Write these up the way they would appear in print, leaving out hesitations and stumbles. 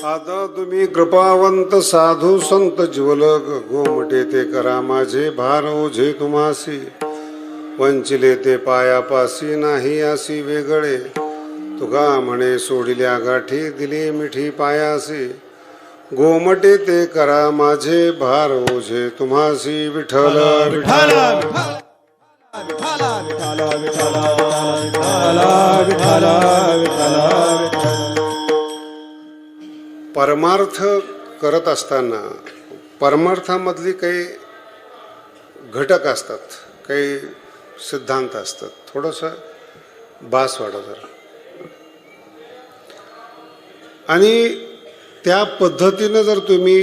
आता तुम्ही कृपावंत साधू संत ज्वलग गोमटे ते करा माझे भार ओझे तुम्हासी वंचिले ते पायापासी नाही असी वेगळे तुका म्हणे सोडिल्या गाठी दिली मिठी पायासी गोमटे ते करा माझे भार ओझे तुम्हासी विठ्ठल विठ्ठल परमार्थ करत असताना परमार्थामधली काही घटक असतात, काही सिद्धांत असतात. थोडंसं बास वाढव जरा. आणि त्या पद्धतीनं जर तुम्ही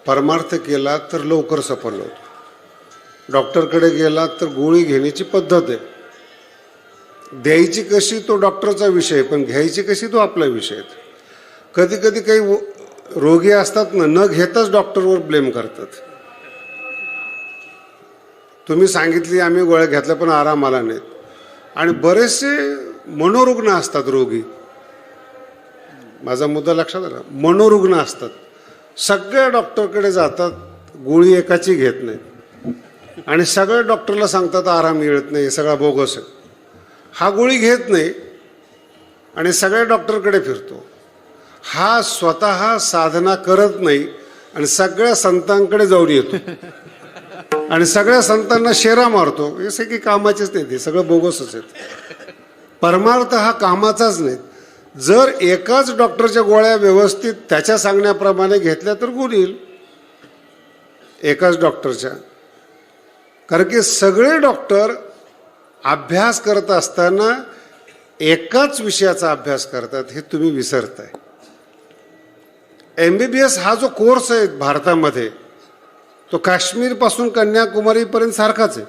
परमार्थ केला तर लवकर सफल होतो. डॉक्टरकडे गेलात तर गोळी घेण्याची पद्धत आहे. द्यायची कशी तो डॉक्टरचा विषय, पण घ्यायची कशी तो आपला विषय. कधी कधी काही रोगी असतात ना, न घेताच डॉक्टरवर ब्लेम करतात. तुम्ही सांगितली आम्ही गोळ्या घेतल्या पण आराम आला नाहीत. आणि बरेचसे मनोरुग्ण असतात रोगी. माझा मुद्दा लक्षात आला. मनोरुग्ण असतात, सगळ्या डॉक्टरकडे जातात, गोळी एकाची घेत नाहीत आणि सगळ्या डॉक्टरला सांगतात आराम मिळत नाही, सगळा बोगस आहे. हा गोळी घेत नाही आणि सगळ्या डॉक्टरकडे फिरतो. हा स्वतः साधना करत नाही आणि सगळ्या संतांकडे जाऊन येतो आणि सगळ्या संतांना शेरा मारतो. हे सगळी कामाचेच नाही, ते सगळं बोगसच आहेत. परमार्थ हा कामाचाच नाही. जर एकाच डॉक्टरच्या गोळ्या व्यवस्थित त्याच्या सांगण्याप्रमाणे घेतल्या तर गुण येईल एकाच डॉक्टरच्या. कारण की सगळे डॉक्टर अभ्यास करत असताना एकाच विषयाचा अभ्यास करतात, हे तुम्ही विसरताय. MBBS हा जो कोर्स आहे भारतामध्ये तो काश्मीरपासून कन्याकुमारीपर्यंत सारखाच आहे.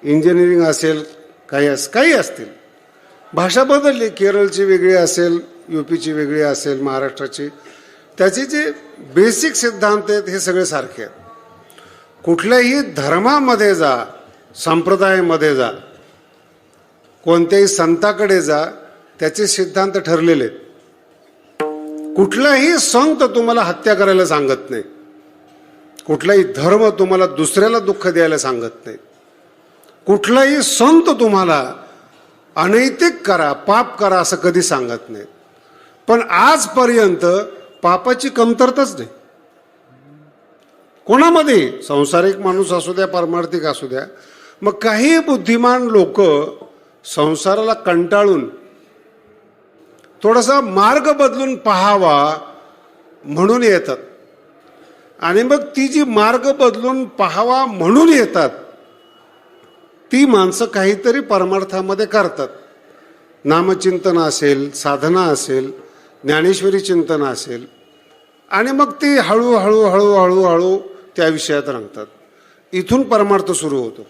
इंजिनिअरिंग असेल, काही असतील. भाषा बदलली, केरळची वेगळी असेल, UPची वेगळी असेल, महाराष्ट्राची. त्याचे जे बेसिक सिद्धांत आहेत हे सगळे सारखे आहेत. कुठल्याही धर्मामध्ये जा, संप्रदायामध्ये जा, कोणत्याही संताकडे जा, त्याचे सिद्धांत ठरलेले आहेत. कुठलाही संत तुम्हाला हत्या करायला सांगत नाही. कुठलाही धर्म तुम्हाला दुसऱ्याला दुःख द्यायला सांगत नाही. कुठलाही संत तुम्हाला अनैतिक करा, पाप करा असं कधी सांगत नाही. पण आजपर्यंत पापाची कमतरताच नाही कोणामध्ये. संसारिक माणूस असू द्या, पारमार्थिक असू द्या. मग काही बुद्धिमान लोक संसाराला कंटाळून थोडासा मार्ग बदलून पाहावा म्हणून येतात. आणि मग ती जी मार्ग बदलून पाहावा म्हणून येतात ती माणसं काहीतरी परमार्थामध्ये करतात. नामचिंतन असेल, साधना असेल, ज्ञानेश्वरी चिंतन असेल, आणि मग ती हळूहळू हळूहळू हळू त्या विषयात रंगतात. इथून परमार्थ सुरू होतो.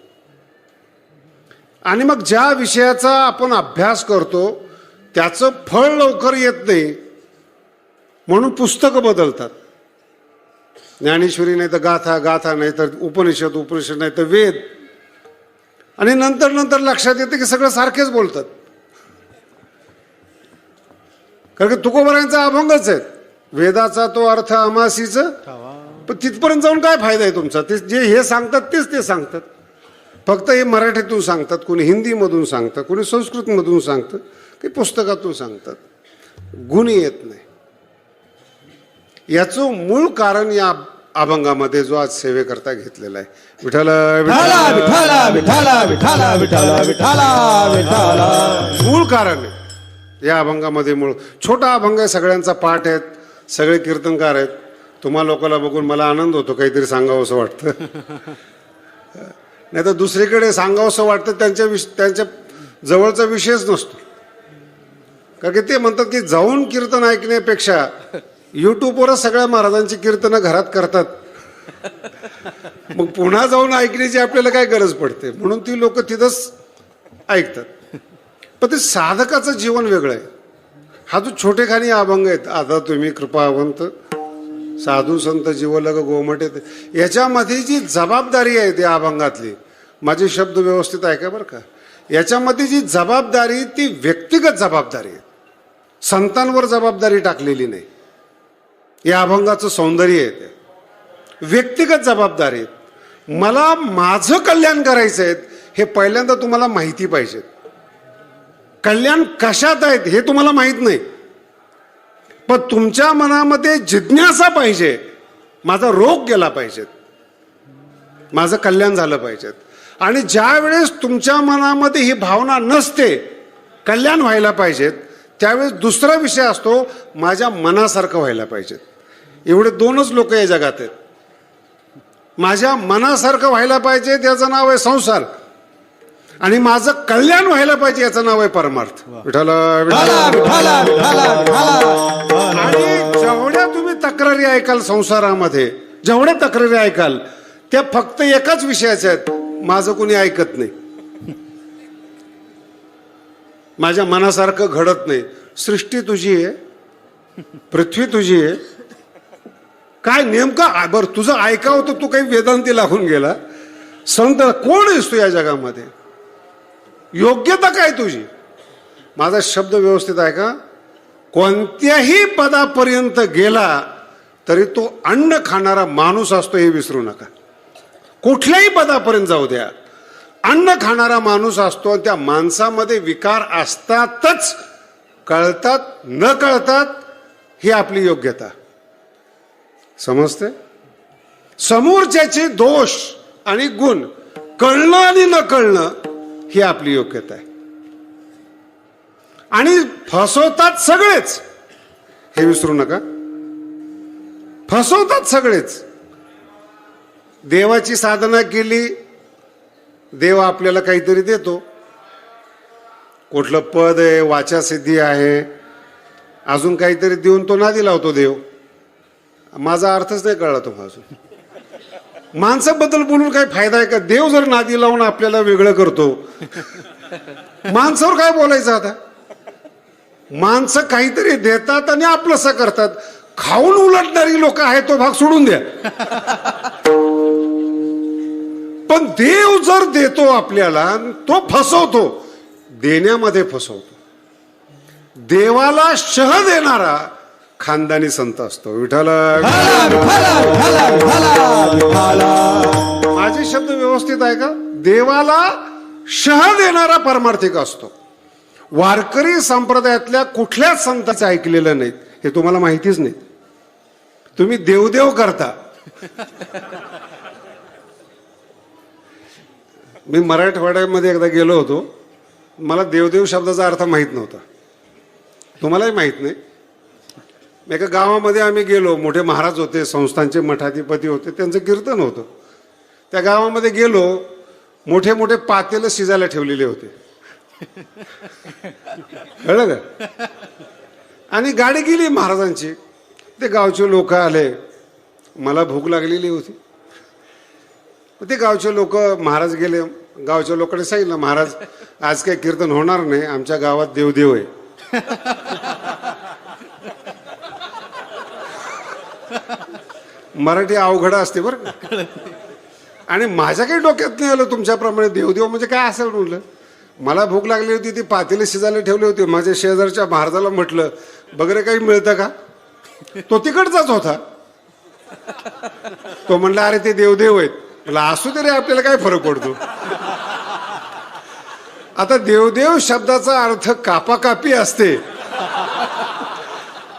आणि मग ज्या विषयाचा आपण अभ्यास करतो त्याचं फळ लवकर येत नाही म्हणून पुस्तकं बदलतात. ज्ञानेश्वरी नाही तर गाथा, गाथा नाही तर उपनिषद, उपनिषद नाही तर वेद. आणि नंतर नंतर लक्षात येते की सगळं सारखेच बोलतात. कारण की तुकोबारायांचा अभंगच आहे, वेदाचा तो अर्थ अमासीचं. पण तिथपर्यंत जाऊन काय फायदा आहे तुमचा? ते जे हे सांगतात तेच ते सांगतात. फक्त हे मराठीतून सांगतात, कोणी हिंदीमधून सांगतं, कोणी संस्कृतमधून सांगतं, काही पुस्तकातून सांगतात. गुण येत नाही. याचं मूळ कारण या अभंगामध्ये जो आज सेवेकरता घेतलेला आहे. विठ्ठल मूळ कारण आहे या अभंगामध्ये. मूळ छोटा अभंग आहे, सगळ्यांचा पाठ आहेत, सगळे कीर्तनकार आहेत. तुम्हा लोकांना बघून मला आनंद होतो, काहीतरी सांगावं असं वाटतं. नाही तर दुसरीकडे सांगावं असं वाटतं त्यांच्या जवळचा विषयच नसतो. कारण की ते म्हणतात की जाऊन कीर्तन ऐकण्यापेक्षा युट्यूबवरच सगळ्या महाराजांची कीर्तनं घरात करतात, मग पुन्हा जाऊन ऐकण्याची आपल्याला काय गरज पडते. म्हणून ती लोक तिथंच ऐकतात. पण ते साधकाचं जीवन वेगळं आहे. हा जो छोटेखानी अभंग आहेत, आता तुम्ही कृपावंत साधू संत जीवलग गोमटे, याच्यामध्ये जी जबाबदारी आहे त्या अभंगातली, माझे शब्द व्यवस्थित ऐका बरं का, याच्यामध्ये जी जबाबदारी ती व्यक्तिगत जबाबदारी आहे. संतांवर जबाबदारी टाकलेली नाही. या अभंगाचं सौंदर्य आहे ते. व्यक्तिगत जबाबदारी आहेत. मला माझं कल्याण करायचं आहे हे पहिल्यांदा तुम्हाला माहिती पाहिजे. कल्याण कशात आहेत हे तुम्हाला माहीत नाही, पण तुमच्या मनामध्ये जिज्ञासा पाहिजे. माझा रोग गेला पाहिजेत, माझं कल्याण झालं पाहिजेत. आणि ज्या वेळेस तुमच्या मनामध्ये ही भावना नसते कल्याण व्हायला पाहिजेत, त्यावेळेस दुसरा विषय असतो माझ्या मनासारखं व्हायला पाहिजेत. एवढे दोनच लोक या जगात आहेत. माझ्या मनासारखं व्हायला पाहिजे त्याचं नाव आहे संसार, आणि माझं कल्याण व्हायला पाहिजे याचं नाव आहे परमार्थ. विठ्ठल आणि जेवढ्या तुम्ही तक्रारी ऐकाल संसारामध्ये, जेवढ्या तक्रारी ऐकाल त्या फक्त एकाच विषयाच्या आहेत, माझं कुणी ऐकत नाही, माझ्या मनासारखं घडत नाही. सृष्टी तुझी आहे, पृथ्वी तुझी आहे, काय नेमकं बरं तुझं ऐकावं तर तू काही वेदांती लागून गेला. संत कोण आहेस तू या जगामध्ये, योग्यता काय तुझी. माझा शब्द व्यवस्थित आहे का. कोणत्याही पदापर्यंत गेला तरी तो अन्न खाणारा माणूस असतो हे विसरू नका. कुठल्याही पदापर्यंत जाऊ द्या, अन्न खाणारा माणूस असतो. आणि त्या माणसामध्ये विकार असतातच, कळतात न कळतात ही आपली योग्यता. समजते. समोरच्याचे दोष आणि गुण कळणं आणि न कळणं ही आपली योग्यता आहे. आणि फसवतात सगळेच हे विसरू नका. फसवतात सगळेच. देवाची साधना केली, देव आपल्याला काहीतरी देतो. कुठलं पद आहे, वाचासिद्धी आहे, अजून काहीतरी देऊन तो नादी लावतो देव. माझा अर्थच नाही कळला तो अजून. माणसाबद्दल बोलून काही फायदा आहे का. देव जर नादी लावून आपल्याला वेगळं करतो, माणसावर काय बोलायचं आता. माणसं काहीतरी देतात आणि आपलंसं करतात. खाऊन उलटणारी लोक आहेत तो भाग सोडून द्या, पण देव जर देतो आपल्याला तो फसवतो, देण्यामध्ये फसवतो. देवाला शह देणारा खानदानी संत असतो. विठ्ठल माझे शब्द व्यवस्थित आहे का. देवाला शह देणारा परमार्थिक असतो. वारकरी संप्रदायातल्या कुठल्याच संतांचं ऐकलेलं नाहीत, हे तुम्हाला माहितीच नाही. तुम्ही देवदेव करता. मी मराठवाड्यामध्ये एकदा गेलो होतो, मला देवदेव शब्दाचा अर्थ माहीत नव्हता, तुम्हालाही माहीत नाही. एका गावामध्ये आम्ही गेलो, मोठे महाराज होते, संस्थांचे मठाधिपती होते, त्यांचं कीर्तन होतं. त्या गावामध्ये गेलो, मोठे मोठे पातेलं शिजायला ठेवलेले होते, कळलं का. आणि गाडी गेली महाराजांची. ते गावचे लोक आले, मला भूक लागलेली होती. ते गावचे लोक, महाराज गेले, गावच्या लोकांनी सांगितलं महाराज आज काही कीर्तन होणार नाही, आमच्या गावात देवदेव आहे. मराठी अवघड असते बरं का. आणि माझ्या काही डोक्यात नाही आलं तुमच्याप्रमाणे देवदेव म्हणजे काय असेल म्हणलं. मला भूक लागली होती, ती पातेले शिजायला ठेवली होती. माझ्या शेजारच्या महाराजाला म्हटलं वगैरे काही मिळतं का. तो तिकडचाच होता. तो म्हणला अरे ते देवदेव आहेत. मला असू दे रे, आपल्याला काय फरक पडतो. आता देवदेव शब्दाचा अर्थ कापाकापी असते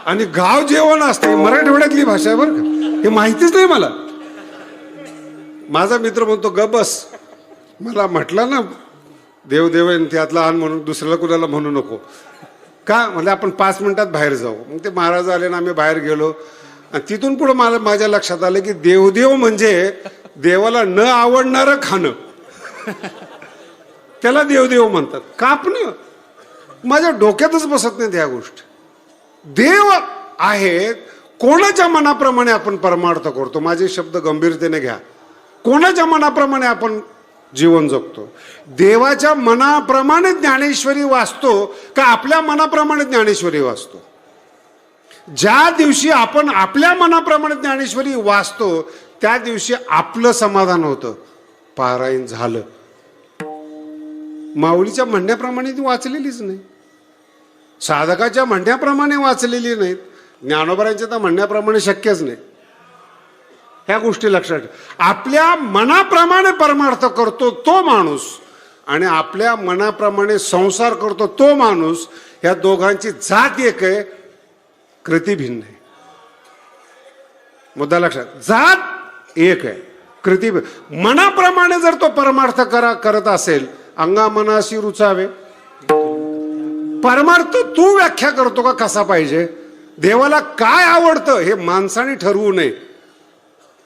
आणि गाव जेवण असते. मराठवाड्यातली भाषा आहे बरं का, हे माहितीच नाही मला. माझा मित्र म्हणतो ग बस, मला म्हटलं ना देवदेव आहे त्यातला आण म्हणून, दुसऱ्याला कुणाला म्हणू नको का. म्हणजे आपण 5 मिनिटात बाहेर जाऊ. मग ते महाराज आले ना, आम्ही बाहेर गेलो. आणि तिथून पुढे मला माझ्या लक्षात आलं की देवदेव म्हणजे देवाला न आवडणारं खाणं, त्याला देवदेव म्हणतात. कापणं माझ्या डोक्यातच बसत नाही त्या गोष्टी. देव आहेत, कोणाच्या मनाप्रमाणे आपण परमार्थ करतो. माझे शब्द गंभीरतेने घ्या. कोणाच्या मनाप्रमाणे आपण जीवन जगतो. देवाच्या मनाप्रमाणे ज्ञानेश्वरी वाचतो का आपल्या मनाप्रमाणे ज्ञानेश्वरी वाचतो. ज्या दिवशी आपण आपल्या मनाप्रमाणे ज्ञानेश्वरी वाचतो त्या दिवशी आपलं समाधान होतं. पारायण झालं. माऊलीच्या म्हणण्याप्रमाणे ती वाचलेलीच नाही, साधकाच्या म्हणण्याप्रमाणे वाचलेली नाहीत. ज्ञानोबरांच्या तर म्हणण्याप्रमाणे शक्यच नाही. ह्या गोष्टी लक्षात ठेवा. आपल्या मनाप्रमाणे परमार्थ करतो तो माणूस आणि आपल्या मनाप्रमाणे संसार करतो तो माणूस, ह्या दोघांची जात एक आहे, कृती भिन्न आहे. मुद्दा लक्षात, जात एक आहे, कृती मनाप्रमाणे जर तो परमार्थ करत असेल, अंगा मनाशी रुचावे. परमार्थ तू व्याख्या करतो का कसा पाहिजे, देवाला काय आवडतं हे माणसाने ठरवू नये.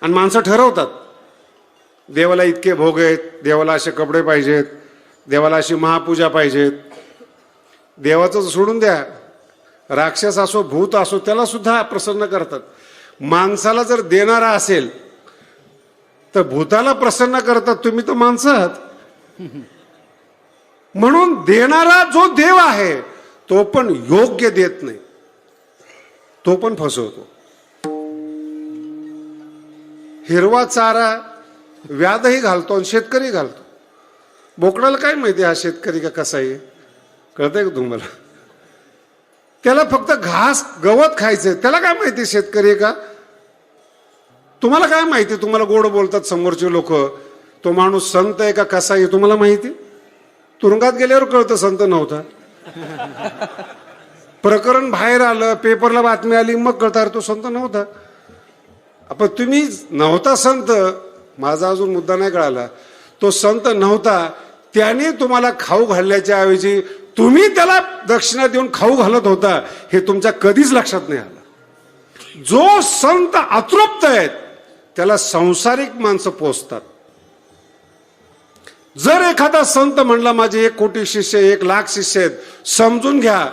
आणि माणसं ठरवतात, देवाला इतके भोग आहेत, देवाला असे कपडे पाहिजेत, देवाला अशी महापूजा पाहिजेत. देवाचं सोडून द्या, राक्षस असो भूत असो त्याला सुद्धा प्रसन्न करतात. माणसाला जर देणारा असेल तर भूताला प्रसन्न करतात. तुम्ही तर माणसं आहात. म्हणून देणारा जो देव आहे तो पण योग्य देत नाही, तो पण फसवतो. हिरवा चारा व्याधही घालतो आणि शेतकरी घालतो. बोकडाला काय माहिती हा शेतकरी का कसा आहे, कळतंय का तुम्हाला? त्याला फक्त घास गवत खायचंय, त्याला काय माहिती शेतकरी का? तुम्हाला काय माहिती? तुम्हाला गोड बोलतात समोरचे लोक, तो माणूस संत आहे का कसा आहे तुम्हाला माहिती? तुरुंगात गेल्यावर कळतं संत नव्हता. प्रकरण बाहेर आलं, पेपरला बातमी आली, मग कळतं तो संत नव्हता. आपण तुम्ही नव्हता संत, माझा अजून मुद्दा नाही कळाला. तो संत नव्हता, त्याने तुम्हाला खाऊ घालण्याच्या ऐवजी तुम्ही त्याला दक्षिणा देऊन खाऊ घालत होता, हे तुमच्या कधीच लक्षात नाही आलं. जो संत अतृप्त आहेत त्याला सांसारिक माणसं पोचतात. जर एखादा संत म्हणला माझे 1 कोटी शिष्य 1 लाख शिष्य आहेत, समजून घ्या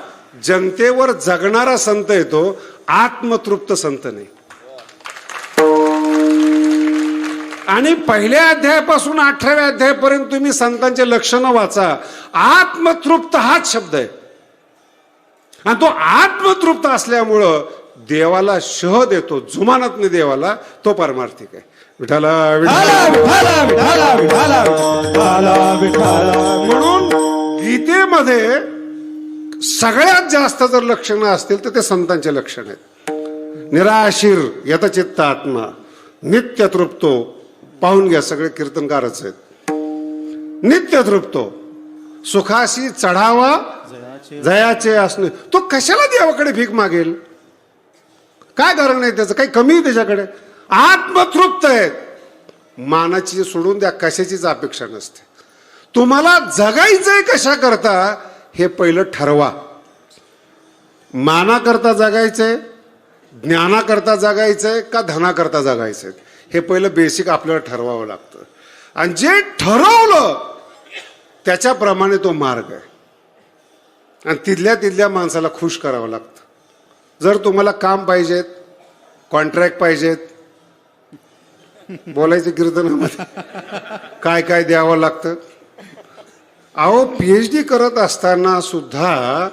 जनतेवर जगणारा संत येतो, आत्मतृप्त संत नाही. आणि पहिल्या अध्यायापासून 18व्या अध्यायापर्यंत तुम्ही संतांचे लक्षणं वाचा. आत्मतृप्त हाच शब्द आहे. आणि तो आत्मतृप्त असल्यामुळं देवाला शह देतो, जुमानत नाही देवाला, तो परमार्थिक आहे. विठाला म्हणून गीतेमध्ये सगळ्यात जास्त जर लक्षणं असतील तर ते संतांचे लक्षण आहेत. निराशीर यतचित्त आत्मा, नित्य तृप्तो, पाहून घ्या सगळे कीर्तनकारच आहेत. नित्य तृप्तो, सुखाशी चढावा जयाचे असणे. तो कशाला देवाकडे भीक मागेल? काय कारण आहे त्याचं? काही कमी आहे त्याच्याकडे? आत्मतृप्त आहेत. मानाची सोडून द्या, कशाचीच अपेक्षा नसते. तुम्हाला जगायचंय कशा करता हे पहिलं ठरवा. मानाकरता जगायचंय, ज्ञानाकरता जगायचंय का धनाकरता जगायचंय, हे पहिलं बेसिक आपल्याला ठरवावं लागतं. आणि जे ठरवलं त्याच्याप्रमाणे तो मार्ग आहे. आणि तिथल्या माणसाला खुश करावं लागतं. जर तुम्हाला काम पाहिजेत, कॉन्ट्रॅक्ट पाहिजेत, बोलायचं कीर्तनामध्ये काय काय द्यावं लागतं. अहो PhD करत असताना सुद्धा,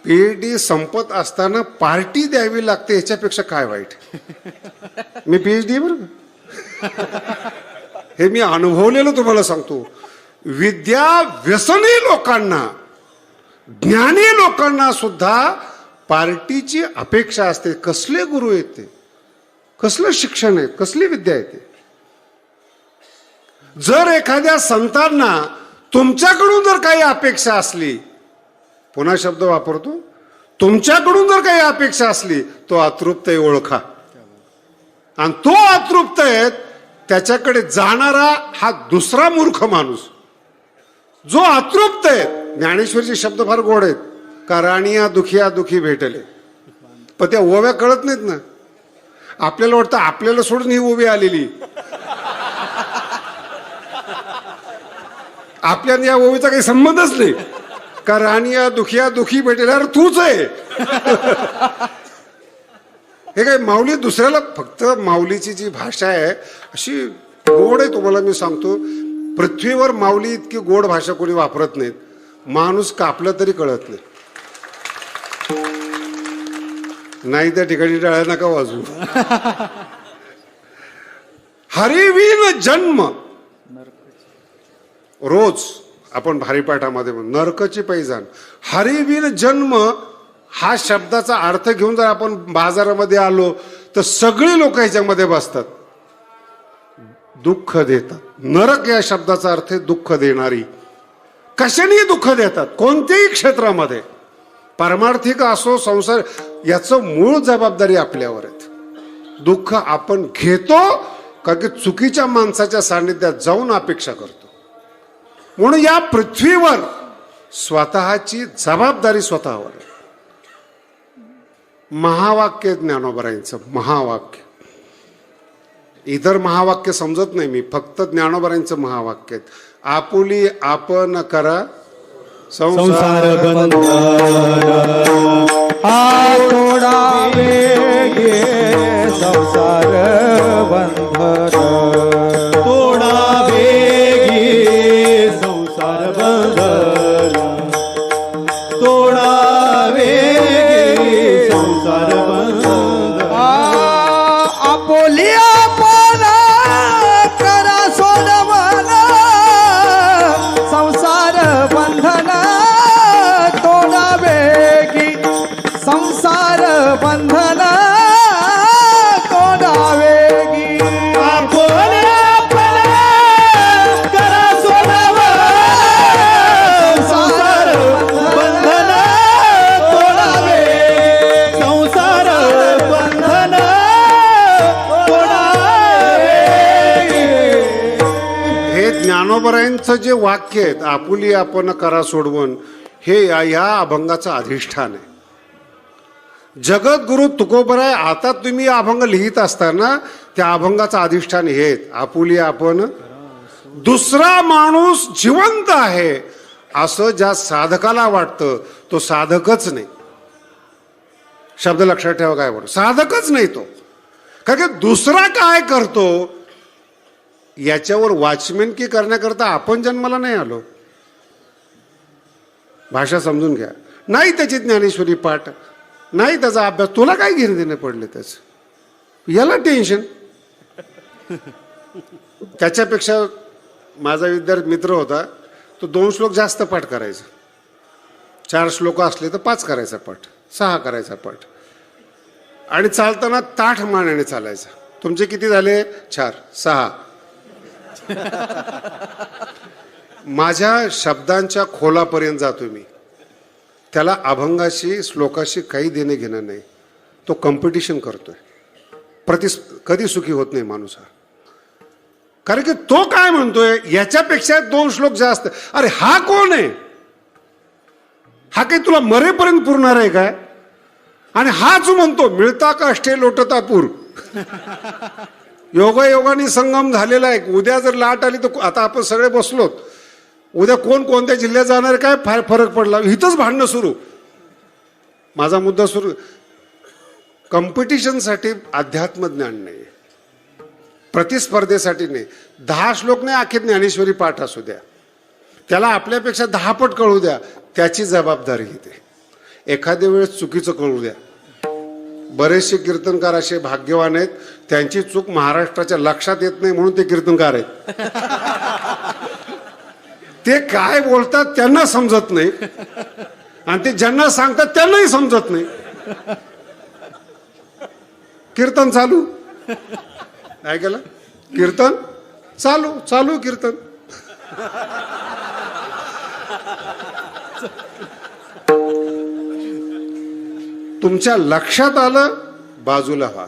PhD संपत असताना पार्टी द्यावी लागते, ह्याच्यापेक्षा काय वाईट? मी PhD बरं, हे मी अनुभवलेलं तुम्हाला सांगतो. विद्या व्यसनी लोकांना, ज्ञानी लोकांना सुद्धा पार्टीची अपेक्षा असते. कसले गुरु आहेत ते, कसलं शिक्षण आहे, कसली विद्या आहे ते. जर एखाद्या संतांना तुमच्याकडून जर काही अपेक्षा असली, पुन्हा शब्द वापरतो, तुमच्याकडून जर काही अपेक्षा असली, तो अतृप्त आहे, ओळखा. आणि तो अतृप्त आहे त्याच्याकडे जाणारा हा दुसरा मूर्ख माणूस. जो अतृप्त आहे, ज्ञानेश्वरचे शब्द फार गोड आहेत, का राणिया दुखिया दुखी भेटले. पण त्या ओव्या कळत नाहीत ना. आपल्याला वाटतं आपल्याला सोडून ही ओवी आलेली, आपल्याला या ओवीचा काही संबंधच नाही. का राणिया दुखिया दुखी भेटेल, अरे तूच आहे. हे काय माऊली दुसऱ्याला, फक्त माऊलीची जी भाषा आहे अशी गोड आहे. तुम्हाला मी सांगतो, पृथ्वीवर माऊली इतकी गोड भाषा कोणी वापरत नाहीत. माणूस कापला तरी कळत नाही. नाही त्या ठिकाणी टाळ्या नका वाजू. हरिविन जन्म, रोज आपण भारीपाठामध्ये नरकची पैजान, हरिविन जन्म हा शब्दाचा अर्थ घेऊन जर आपण बाजारामध्ये आलो तर सगळी लोक ह्याच्यामध्ये बसतात. दुःख देतात. नरक या शब्दाचा अर्थ आहे दुःख देणारी. कशानेही दुःख देतात, कोणत्याही क्षेत्रामध्ये, पारमार्थिक असो संसार, याचं मूळ जबाबदारी आपल्यावर आहे. दुःख आपण घेतो का की चुकीच्या माणसाच्या सान्निध्यात जाऊन अपेक्षा करतो. म्हणून या पृथ्वीवर स्वतःची जबाबदारी स्वतःवर आहे. महावाक्य ज्ञानोबरायांचं महावाक्य. इतर महावाक्य समजत नाही मी, फक्त ज्ञानोबरायांचं महावाक्य आहेत. आपुली आपण करा संसार बंधन थोडा वेगे संसार बंधन थोडा वेगे संसार बंधन थोडा वेगे संसार बंधन आपोली आपण करा सोडवण संसार बंधन तोडा वेगी संसार बंधन तोडा वेगी आपोले आपण करा सोडवण संसार बंधन तोडा वेगी संसार बंधन तोडा वेगी. हे ज्ञानोबरायांचं जे वाक्य आहेत, आपुली आपण करा सोडवण, हे या अभंगाचं अधिष्ठान आहे. जगद्गुरु तुकोबराय आता तुम्ही अभंग लिहित असताना त्या अभंगाचं अधिष्ठान हे आहेत. आपुली आपण, दुसरा माणूस जिवंत आहे असं ज्या साधकाला वाटतं तो साधकच नाही. शब्द लक्षात ठेवा काय म्हणून, साधकच नाही तो. कारण की दुसरा काय करतो याच्यावर वॉचमॅनकी करण्याकरता आपण जन्माला नाही आलो. भाषा समजून घ्या. नाही त्याची ज्ञानेश्वरी पाठ, नाही त्याचा अभ्यास, तुला काय घेणं देणं पडले त्याचं, याला टेन्शन. त्याच्यापेक्षा माझा विद्यार्थी मित्र होता, तो 2 श्लोक जास्त पाठ करायचा. 4 श्लोक असले तर 5 करायचा पाठ, 6 करायचा पाठ, आणि चालताना ताठ मानेने चालायचा. तुमचे किती झाले? 4, 6. माझ्या शब्दांच्या खोलापर्यंत जातो मी. त्याला अभंगाशी श्लोकाशी काही देणे घेणं नाही. तो कॉम्पिटिशन करतोय. कधी सुखी होत नाही माणूस हा. कारण की तो काय म्हणतोय, याच्यापेक्षा 2 श्लोक जास्त. अरे हा कोण आहे? हा काही तुला मरेपर्यंत पुरणार आहे काय? आणि हाच म्हणतो मिळता काष्टे लोटता पूर. योगायोगाने संगम झालेला आहे. उद्या जर लाट आली तर, आता आपण सगळे बसलोत, उद्या कोण कोणत्या जिल्ह्यात जाणार काय फार फरक पडला, इथंच भांडणं सुरू. माझा मुद्दा सुरू, कॉम्पिटिशनसाठी अध्यात्म ज्ञान नाही, प्रतिस्पर्धेसाठी नाही. 10 श्लोक नाही, अख्खे ज्ञानेश्वरी पाठ असू द्या, त्याला आपल्यापेक्षा 10 पट कळू द्या, त्याची जबाबदारी घेते. एखाद्या वेळेस चुकीचं कळू द्या. बरेचसे कीर्तनकार असे भाग्यवान आहेत, त्यांची चूक महाराष्ट्राच्या लक्षात येत नाही म्हणून ते कीर्तनकार आहेत. ते काय बोलतात त्यांना समजत नाही, आणि ते ज्यांना सांगतात त्यांनाही समजत नाही. कीर्तन चालू, काय केलं? कीर्तन चालू, चालू कीर्तन. तुमच्या लक्षात आलं, बाजूला व्हा,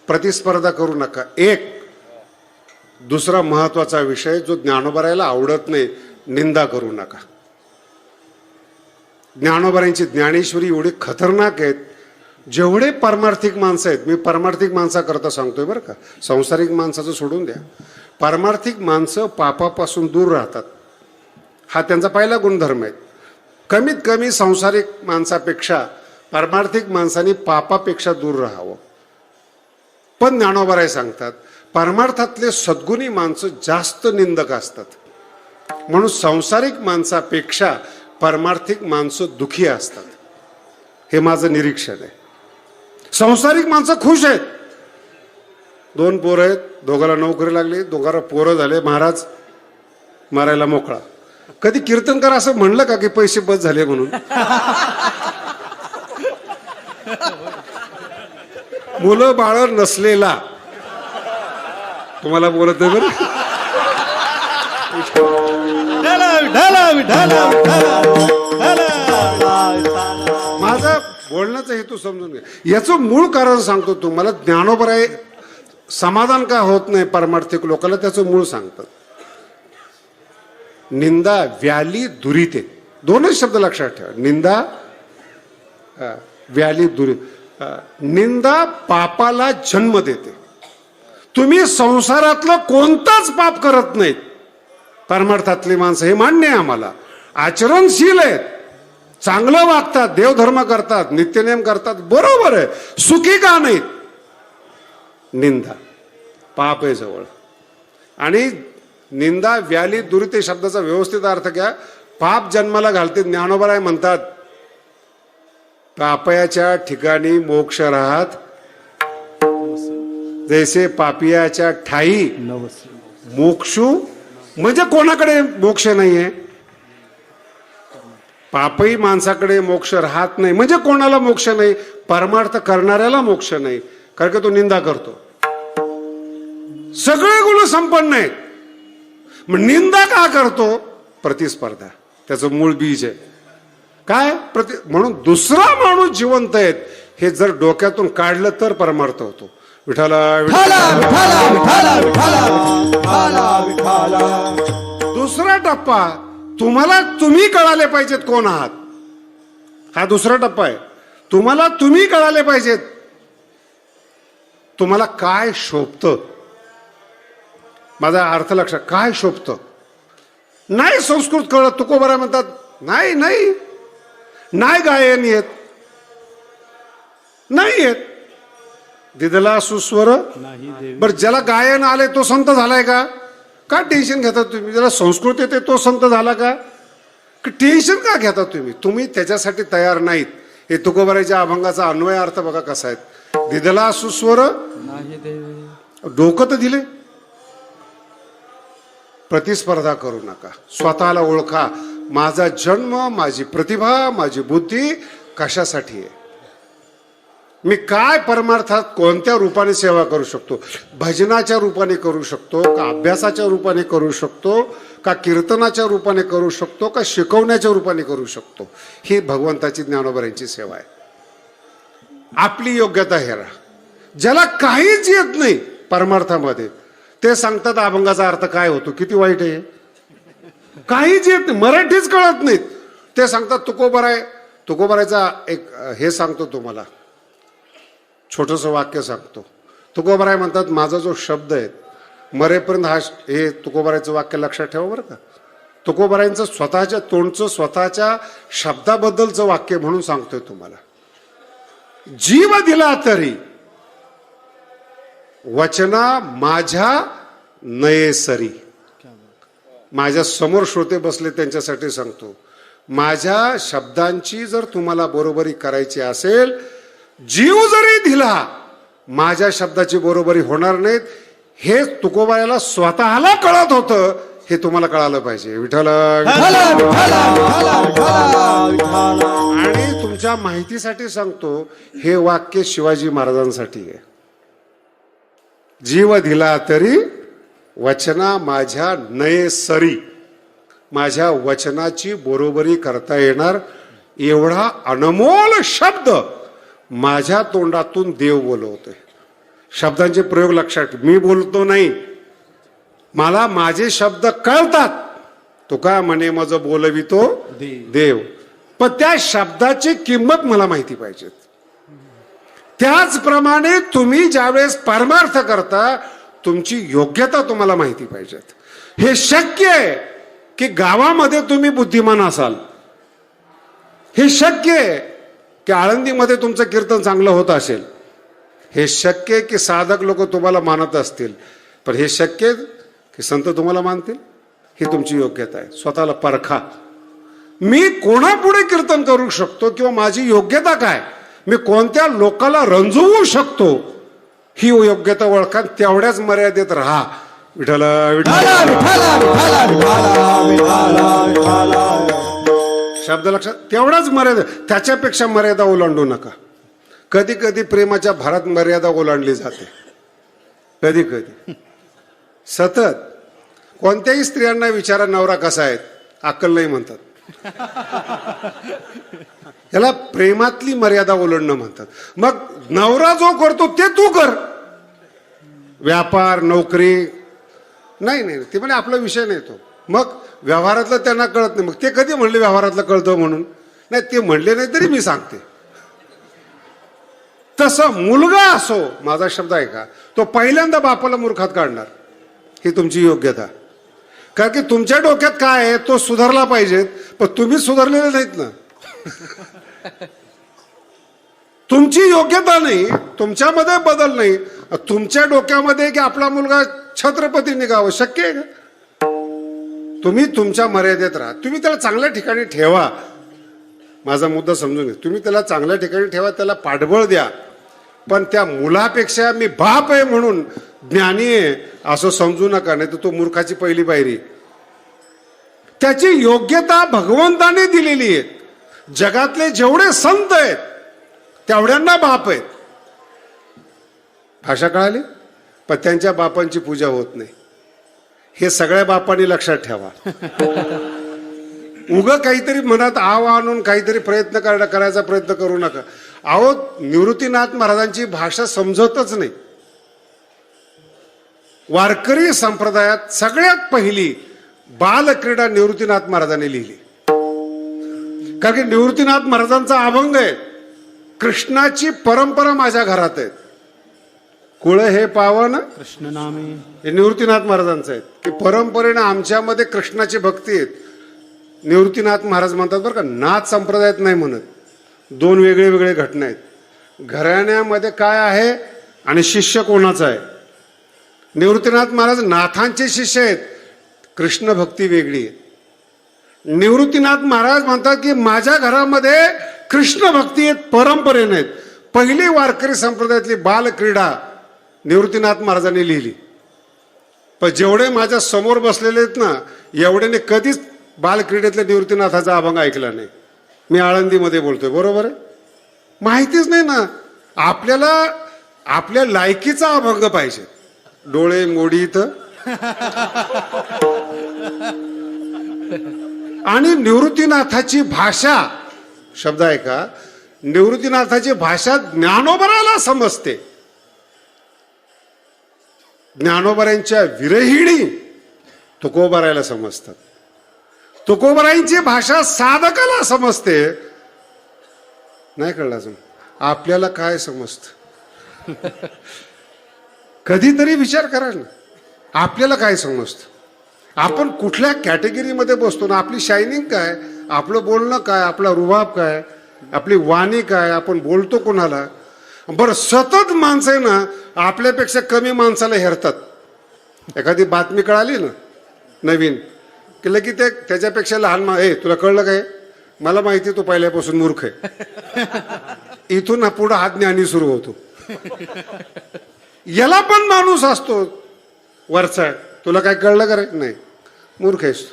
प्रतिस्पर्धा करू नका. दुसरा महत्वाचा विषय जो ज्ञानोबरायला आवडत नाही, निंदा करू नका. ज्ञानोबरायांची ज्ञानेश्वरी एवढी खतरनाक आहेत. जेवढे पारमार्थिक माणसं आहेत, मी पारमार्थिक माणसाकरता सांगतोय बरं का, सांसारिक माणसाचं सोडून द्या. पारमार्थिक माणसं पापापासून दूर राहतात, हा त्यांचा पहिला गुणधर्म आहे. कमीत कमी सांसारिक माणसापेक्षा पारमार्थिक माणसाने पापापेक्षा दूर राहावं. पण ज्ञानोबराय सांगतात परमार्थातले सद्गुणी माणसं जास्त निंदक असतात. म्हणून सांसारिक माणसापेक्षा परमार्थिक माणसं दुखी असतात. हे माझं निरीक्षण आहे. सांसारिक माणसं खुश आहेत, 2 पोरं आहेत, दोघाला नोकरी लागली, दोघाला पोरं झाले, महाराज मारायला मोकळा. कधी कीर्तनकार असं म्हणलं का की पैसे बस झाले म्हणून? मुलं बाळ नसलेला. तुम्हाला बोलत आहे बरं. विठाला विठाला विठाला विठाला. माझा बोलण्याचा हेतू समजून घ्या. याचं मूळ कारण सांगतो तुम्हाला. ज्ञानोबराय समाधान का होत नाही पारमार्थिक लोकांना, त्याचं मूळ सांगतात. निंदा व्याली दुरिते, दोनच शब्द लक्षात ठेवा. निंदा व्याली दुरी. निंदा पापाला जन्म देते. तुम्ही संसारातलं कोणतंच पाप करत नाहीत परमार्थातली माणसं, हे मान्य आहे आम्हाला. आचरणशील आहेत, चांगलं वागतात, देवधर्म करतात, नित्यनेम करतात, बरोबर आहे. सुखी का नाहीत? निंदा पाप आहे जवळ. आणि निंदा व्याली दुरिते शब्दाचा व्यवस्थित अर्थ घ्या. पाप जन्माला घालते. ज्ञानोबराय म्हणतात पापयाच्या ठिकाणी मोक्ष राहत, जैसे पापियाच्या ठाई मोक्षू. म्हणजे कोणाकडे मोक्ष नाहीये? पापही माणसाकडे मोक्ष राहत नाही. म्हणजे कोणाला मोक्ष नाही? परमार्थ करणाऱ्याला मोक्ष नाही, कारण की तो निंदा करतो. सगळे गुण संपन्न आहेत, मग निंदा का करतो? प्रतिस्पर्धा त्याचं मूळ बीज आहे. काय म्हणून दुसरा माणूस जिवंत आहेत हे जर डोक्यातून काढलं तर परमार्थ होतो. विठाला दुसरा टप्पा तुम्हाला तुम्ही कळाले पाहिजेत कोण आहात. हा दुसरा टप्पा आहे. तुम्हाला तुम्ही कळाले पाहिजेत. तुम्हाला काय शोभतं? माझा अर्थ लक्षात. काय शोभतं? नाही संस्कृत कळत. तुकोबाराय म्हणतात नाही नाही नाही गायन येत, नाही येत. दिदला सुस्वर. बर ज्याला गायन आले तो संत झालाय का? का टेन्शन घेतात तुम्ही? ज्याला संस्कृत येते तो संत झाला का? टेन्शन का घेता तुम्ही? तुम्ही त्याच्यासाठी तयार नाहीत. हे तुकोबारायच्या अभंगाचा अन्वय अर्थ बघा कसा आहे. दिदला सुस्वर, डोकं तर दिले. प्रतिस्पर्धा करू नका. स्वतःला ओळखा. माझा जन्म, माझी प्रतिभा, माझी बुद्धी कशासाठी आहे? मी काय परमार्थात कोणत्या रूपाने सेवा करू शकतो? भजनाच्या रूपाने करू शकतो का? अभ्यासाच्या रूपाने करू शकतो का? कीर्तनाच्या रूपाने करू शकतो का? शिकवण्याच्या रूपाने करू शकतो? ही भगवंताची ज्ञानोबरांची सेवा आहे. आपली योग्यता हेरा. ज्याला काहीच येत नाही परमार्थामध्ये ते सांगतात अभंगाचा अर्थ काय होतो. किती वाईट आहे. काहीच येत नाही, मराठीच कळत नाहीत, ते सांगतात तुकोबाराय. तुकोबारायचा एक हे सांगतो तुम्हाला, छोटंसं वाक्य सांगतो. तुकोबाराय म्हणतात माझा जो शब्द आहे मरेपर्यंत हा, हे तुकोबारायचं वाक्य लक्षात ठेवा बरं का. तुकोबारायांचं स्वतःच्या तोंडचं स्वतःच्या शब्दाबद्दलचं वाक्य म्हणून सांगतोय तुम्हाला. जीव दिला तरी वचना माझ्या नये सरी. माझ्या समोर श्रोते बसले त्यांच्यासाठी सांगतो, माझ्या शब्दांची जर तुम्हाला बरोबरी करायची असेल, जीव जरी दिला माझ्या शब्दाची बरोबरी होणार नाहीत. हे तुकोबारायला स्वतःला कळत होतं, हे तुम्हाला कळालं पाहिजे. विठ्ठल. आणि तुमच्या माहितीसाठी सांगतो, हे वाक्य शिवाजी महाराजांसाठी आहे. जीव दिला तरी वचना माझ्या नये सरी. माझ्या वचनाची बरोबरी करता येणार एवढा अनमोल शब्द माझ्या तोंडातून देव बोलवतोय. शब्दांचे प्रयोग लक्षात. मी बोलतो नाही, मला माझे शब्द कळतात. तो का म्हणे माझं बोलवितो देव. पण त्या शब्दाची किंमत मला माहिती पाहिजे. त्याचप्रमाणे तुम्ही ज्यावेळेस परमार्थ करता तुमची योग्यता तुम्हाला माहिती पाहिजे. हे शक्य आहे की गावामध्ये तुम्ही बुद्धिमान असाल. हे शक्य आहे की आळंदीमध्ये तुमचं कीर्तन चांगलं होत असेल. हे शक्य आहे की साधक लोक तुम्हाला मानत असतील. पण हे शक्य आहे की संत तुम्हाला मानतील. ही तुमची योग्यता आहे. स्वतःला परखा. मी कोणापुढे कीर्तन करू शकतो किंवा माझी योग्यता काय, मी कोणत्या लोकाला रंजवू शकतो, ही योग्यता ओळखा. तेवढ्याच मर्यादेत राहा. विठ्ठल. शब्द लक्षात. तेवढाच मर्यादा, त्याच्यापेक्षा मर्यादा ओलांडू नका. कधी कधी प्रेमाच्या भरात मर्यादा ओलांडली जाते. कधी कधी सतत कोणत्याही स्त्रियांना विचारा नवरा कसा आहे, अक्कल नाही म्हणतात. याला प्रेमातली मर्यादा ओलांडणं म्हणतात. मग नवरा जो करतो ते तू कर. व्यापार नोकरी नाही नाही ते म्हणे आपला विषय नाही तो. मग व्यवहारातलं त्यांना कळत नाही. मग ते कधी म्हणले व्यवहारातलं कळतं म्हणून? नाही, ते म्हणले नाही तरी मी सांगते. तसं मुलगा असो, माझा शब्द आहे का, तो पहिल्यांदा बापाला मूर्खात काढणार. ही तुमची योग्यता. कारण की तुमच्या डोक्यात काय आहे, तो सुधारला पाहिजेत, पण तुम्ही सुधारलेले नाहीत ना. तुमची योग्यता नाही, तुमच्यामध्ये बदल नाही. तुमच्या डोक्यामध्ये की आपला मुलगा छत्रपती निघावं शक्य आहे का? तुम्ही तुमच्या मर्यादेत राहा. तुम्ही त्याला चांगल्या ठिकाणी ठेवा. माझा मुद्दा समजून घ्या. तुम्ही त्याला चांगल्या ठिकाणी ठेवा, त्याला पाठबळ द्या. पण त्या मुलापेक्षा मी बाप आहे म्हणून ज्ञानी आहे असं समजू नका, नाही तर तो मूर्खाची पहिली पायरी. त्याची योग्यता भगवंताने दिलेली आहे. जगातले जेवढे संत आहेत तेवढ्यांना बाप आहेत. भाषा कळाली? पण त्यांच्या बापांची पूजा होत नाही. हे सगळ्या बापांनी लक्षात ठेवा. उग काहीतरी मनात आव आणून काहीतरी प्रयत्न करायचा प्रयत्न करू नका. अहो, निवृत्तीनाथ महाराजांची भाषा समजतच नाही. वारकरी संप्रदायात सगळ्यात पहिली बालक्रीडा निवृत्तीनाथ महाराजांनी लिहिली. कारण की निवृत्तीनाथ महाराजांचा अभंग आहे, कृष्णाची परंपरा माझ्या घरात आहे, कुळ हे पावन कृष्ण नामे. हे निवृत्तीनाथ महाराजांचं आहे की परंपरेनं आमच्यामध्ये कृष्णाची भक्ती आहे. निवृत्तीनाथ महाराज म्हणतात बरं का, नाथ संप्रदायात नाही म्हणत. दोन वेगळे वेगळे घटना आहेत. घराण्यामध्ये काय आहे आणि शिष्य कोणाचा आहे. निवृत्तीनाथ महाराज नाथांचे शिष्य आहेत, कृष्ण भक्ती वेगळी आहे. निवृत्तीनाथ महाराज म्हणतात की माझ्या घरामध्ये कृष्ण भक्ती आहेत, परंपरेने आहेत. पहिली वारकरी संप्रदायातली बालक्रीडा निवृत्तीनाथ महाराजांनी लिहिली. पण जेवढे माझ्या समोर बसलेले आहेत ना, एवढ्याने कधीच बालक्रीडेतल्या निवृत्तीनाथाचा अभंग ऐकला नाही. मी आळंदीमध्ये बोलतोय, बरोबर आहे? माहितीच नाही ना. आपल्याला आपल्या लायकीचा अभंग पाहिजे. डोळे मोडीत आणि निवृत्तीनाथाची भाषा, शब्द आहे का, निवृत्तीनाथाची भाषा ज्ञानोबराला समजते. ज्ञानोबरांच्या विरहिणी तुकोबरायला समजतात. तुकोबरायांची भाषा साधकाला समजते. नाही कळलं अजून? आपल्याला काय समजतं? कधीतरी विचार करा ना, आपल्याला काय समजतं? आपण कुठल्या कॅटेगरीमध्ये बसतो ना? आपली शायनिंग काय, आपलं बोलणं काय, आपला रुबाब काय, आपली वाणी काय, आपण बोलतो कोणाला? बरं, सतत माणसं आहे ना आपल्यापेक्षा कमी माणसाला हेरतात. एखादी बातमी कळाली ना नवीन की लगी ते त्याच्यापेक्षा लहान तुला कळलं काय? मला माहिती तू पहिल्यापासून मूर्ख आहे. इथून पुढं हात ज्ञानी सुरू होतो. याला पण माणूस असतो वरचा, तुला काय कळलं का रे? नाही, मूर्ख आहेस.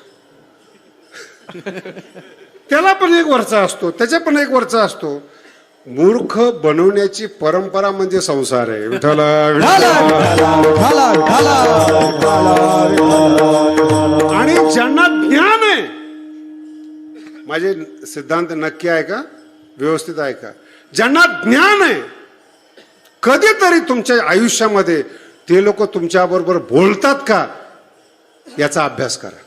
त्याला पण एक वरचा असतो, त्याच्या पण एक वरचा असतो. मूर्ख बनवण्याची परंपरा म्हणजे संसार आहे. विठ्ठला आणि ज्यांना ज्ञान आहे, माझे सिद्धांत नक्की आहे का, व्यवस्थित आहे का, ज्यांना ज्ञान आहे, कधीतरी तुमच्या आयुष्यामध्ये ते लोक तुमच्या बरोबर बोलतात का याचा अभ्यास करा.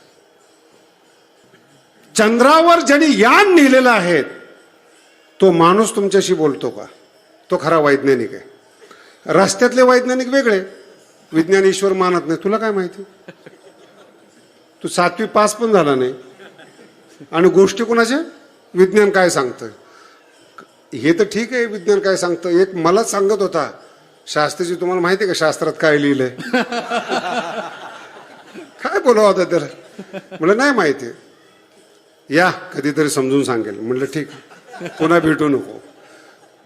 चंद्रावर ज्यांनी यान नेलेलं आहे तो माणूस तुमच्याशी बोलतो का? तो खरा वैज्ञानिक आहे. रस्त्यातले वैज्ञानिक वेगळे, विज्ञान ईश्वर मानत नाही. तुला काय माहिती? तू 7वी पास पण झाला नाही आणि गोष्टी कोणाच्या? विज्ञान काय सांगतं हे तर ठीक आहे, विज्ञान काय सांगतं. एक मलाच सांगत होता शास्त्रीची, तुम्हाला माहिती आहे का शास्त्रात काय लिहिलंय? काय बोलावं होता त्याला? मला नाही माहिती, या कधीतरी समजून सांगेल. म्हटलं ठीक, पुन्हा भेटू नको.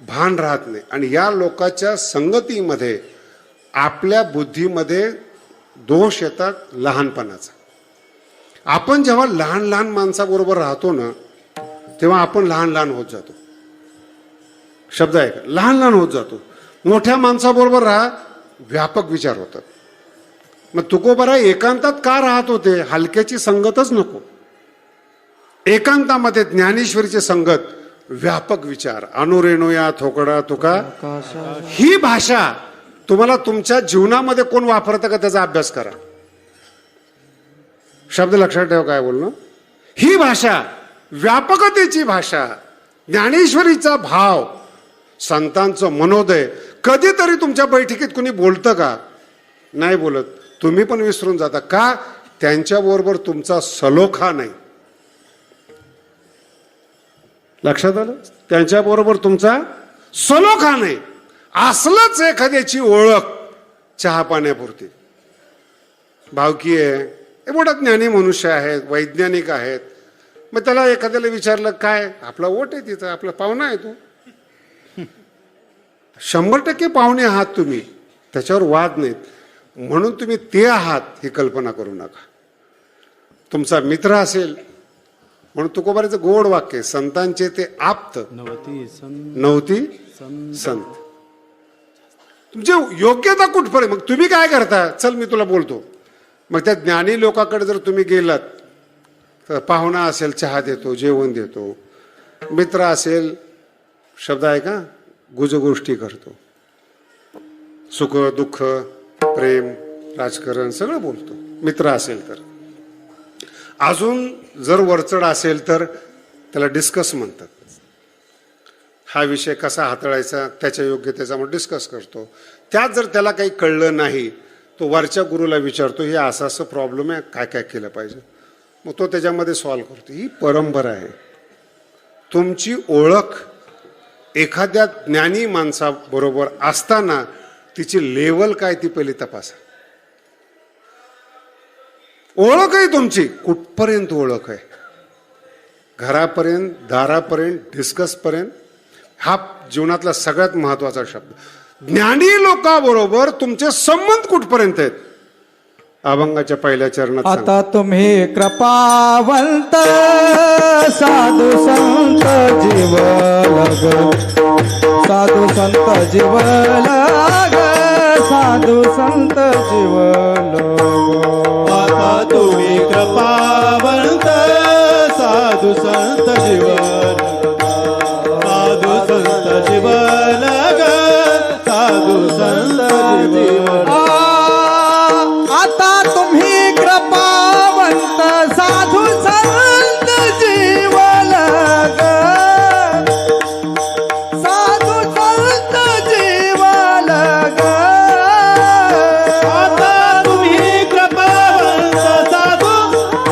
भान राहत नाही. आणि या लोकांच्या संगतीमध्ये आपल्या बुद्धीमध्ये दोष येतात लहानपणाचा. आपण जेव्हा लहान लहान माणसाबरोबर राहतो ना, तेव्हा आपण लहान लहान होत जातो. शब्द आहे का, लहान लहान होत जातो. मोठ्या माणसाबरोबर राहा, व्यापक विचार होतात. मग तुकोबरा एकांतात का राहत होते? हलक्याची संगतच नको. एकांतामध्ये ज्ञानेश्वरीची संगत, व्यापक विचार, अनुरेणुया थोकडा तुका, ही भाषा तुम्हाला तुमच्या जीवनामध्ये कोण वापरतं का त्याचा अभ्यास करा. शब्द लक्षात ठेवा काय बोलणं. ही भाषा व्यापकतेची भाषा, ज्ञानेश्वरीचा भाव, संतांचं मनोदय. कधीतरी तुमच्या बैठकीत कुणी बोलतं का? नाही बोलत. तुम्ही पण विसरून जाता का? त्यांच्याबरोबर तुमचा सलोखा नाही. लक्षात आलं? त्यांच्याबरोबर तुमचा सलोखा नाही. असलंच एखाद्याची ओळख चहा पाण्यापुरती, भावकी आहे, हे मोठा ज्ञानी मनुष्य आहेत, वैज्ञानिक आहेत. मग त्याला एखाद्याला विचारलं काय, आपला वोट आहे तिथं, आपला पाहुणा आहे तो. 100% पाहुणे आहात तुम्ही, त्याच्यावर वाद नाहीत. म्हणून तुम्ही ते आहात ही कल्पना करू नका. तुमचा मित्र असेल म्हणून तुकोबाराचं गोड वाक्य, संतांचे ते आप्त नव्हती संत. तुमची योग्यता कुठपर्यंत. मग तुम्ही काय करता? चल मी तुला बोलतो. मग त्या ज्ञानी लोकांकडे जर तुम्ही गेलात तर पाहुणा असेल चहा देतो, जेवण देतो. मित्र असेल, शब्द आहे का, गुजगोष्टी करतो. सुख दुःख प्रेम राजकारण सगळं बोलतो. मित्र असेल तर. अजून जर वरचढ असेल तर त्याला डिस्कस म्हणतात. हा विषय कसा हाताळायचा त्याच्या योग्यतेचा मग डिस्कस करतो. त्यात जर त्याला काही कळलं नाही तो वरच्या गुरुला विचारतो, हे असं असं प्रॉब्लेम आहे, काय काय केलं पाहिजे. मग तो त्याच्यामध्ये सॉल्व्ह करतो. ही परंपरा आहे. तुमची ओळख एखाद्या ज्ञानी माणसाबरोबर असताना तिची लेवल काय ती पहिली तपासा. ओळख आहे तुमची कुठपर्यंत ओळख आहे, घरापर्यंत, दारापर्यंत, डिस्कस पर्यंत. हा जीवनातला सगळ्यात महत्वाचा शब्द. ज्ञानी लोकांबरोबर तुमचे संबंध कुठपर्यंत आहेत? अभंगाच्या पहिल्या चरणात आता तुम्ही कृपावंत साधू संत जीवलग, साधू संत जीवलग, साधू संत जीवलग. आता तुम्ही कृपावंत साधू संत जीवन, साधू संत जीवन ग, साधू संत जीवन. आता तुम्ही कृपावंत साधू संत जीवलग, साधू संत जीवलग. आता तुम्ही कृपावंत साधू